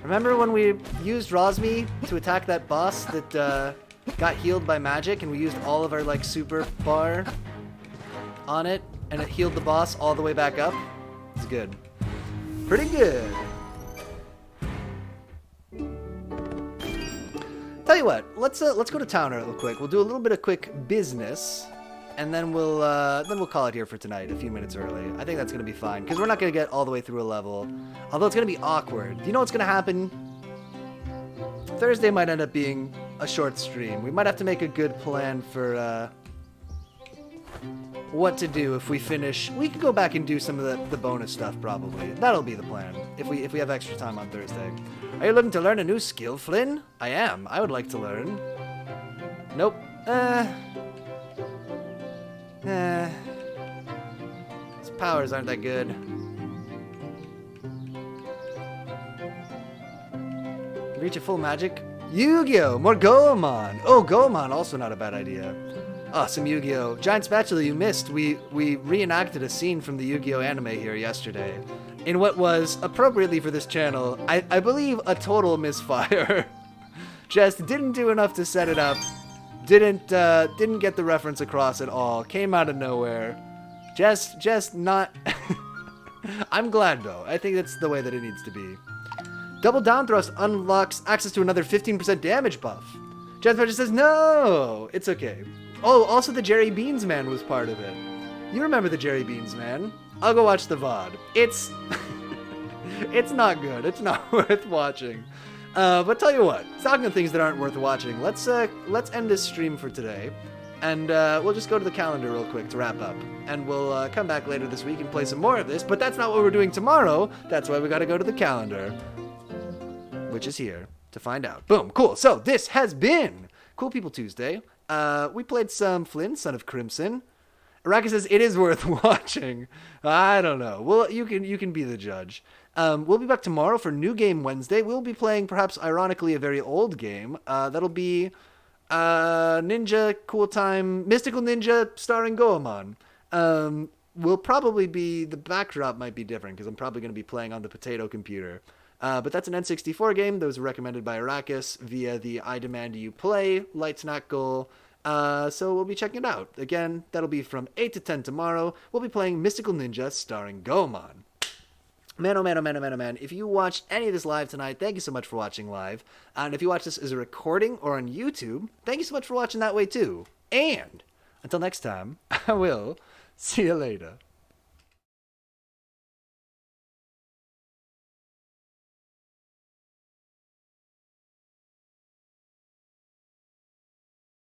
Remember when we used Razmi to attack that boss that got healed by magic, and we used all of our like super bar on it, and it healed the boss all the way back up? It's good. Pretty good. Tell you what, let's go to town real quick. We'll do a little bit of quick business, and then we'll call it here for tonight. A few minutes early. I think that's gonna be fine because we're not gonna get all the way through a level. Although it's gonna be awkward. Do you know what's gonna happen? Thursday might end up being a short stream. We might have to make a good plan for what to do if we finish. We could go back and do some of the bonus stuff probably. That'll be the plan if we have extra time on Thursday. Are you looking to learn a new skill, Flynn? I am. I would like to learn. Nope. His powers aren't that good. Reach a full magic? Yu-Gi-Oh! More Goemon! Oh, Goemon, also not a bad idea. Oh, some Yu-Gi-Oh! Giant Spatula you missed. We reenacted a scene from the Yu-Gi-Oh! Anime here yesterday. In what was, appropriately for this channel, I believe a total misfire. Just didn't do enough to set it up. Didn't get the reference across at all. Came out of nowhere. Just not... I'm glad, though. I think that's the way that it needs to be. Double down thrust unlocks access to another 15% damage buff. Jethro just says, no! It's okay. Oh, also the Jerry Beans Man was part of it. You remember the Jerry Beans Man. I'll go watch the VOD. It's... it's not good. It's not worth watching. But tell you what, talking of things that aren't worth watching, let's end this stream for today, and we'll just go to the calendar real quick to wrap up, and we'll come back later this week and play some more of this, but that's not what we're doing tomorrow. That's why we gotta go to the calendar, which is here to find out. Boom, cool. So this has been Cool People Tuesday. We played some Flynn, Son of Crimson. Araka says it is worth watching. I don't know. Well, you can be the judge. We'll be back tomorrow for New Game Wednesday. We'll be playing, perhaps ironically, a very old game. That'll be Ninja Cool Time Mystical Ninja starring Goemon. Will probably be, the backdrop might be different because I'm probably going to be playing on the potato computer. But that's an N64 game that was recommended by Arrakis via the I Demand You Play, Light Snack Goal, So we'll be checking it out. Again, that'll be from 8 to 10 tomorrow. We'll be playing Mystical Ninja starring Goemon. Man, oh man, oh man, oh man, oh man. If you watched any of this live tonight, thank you so much for watching live. And if you watch this as a recording or on YouTube, thank you so much for watching that way too. And until next time, I will see you later.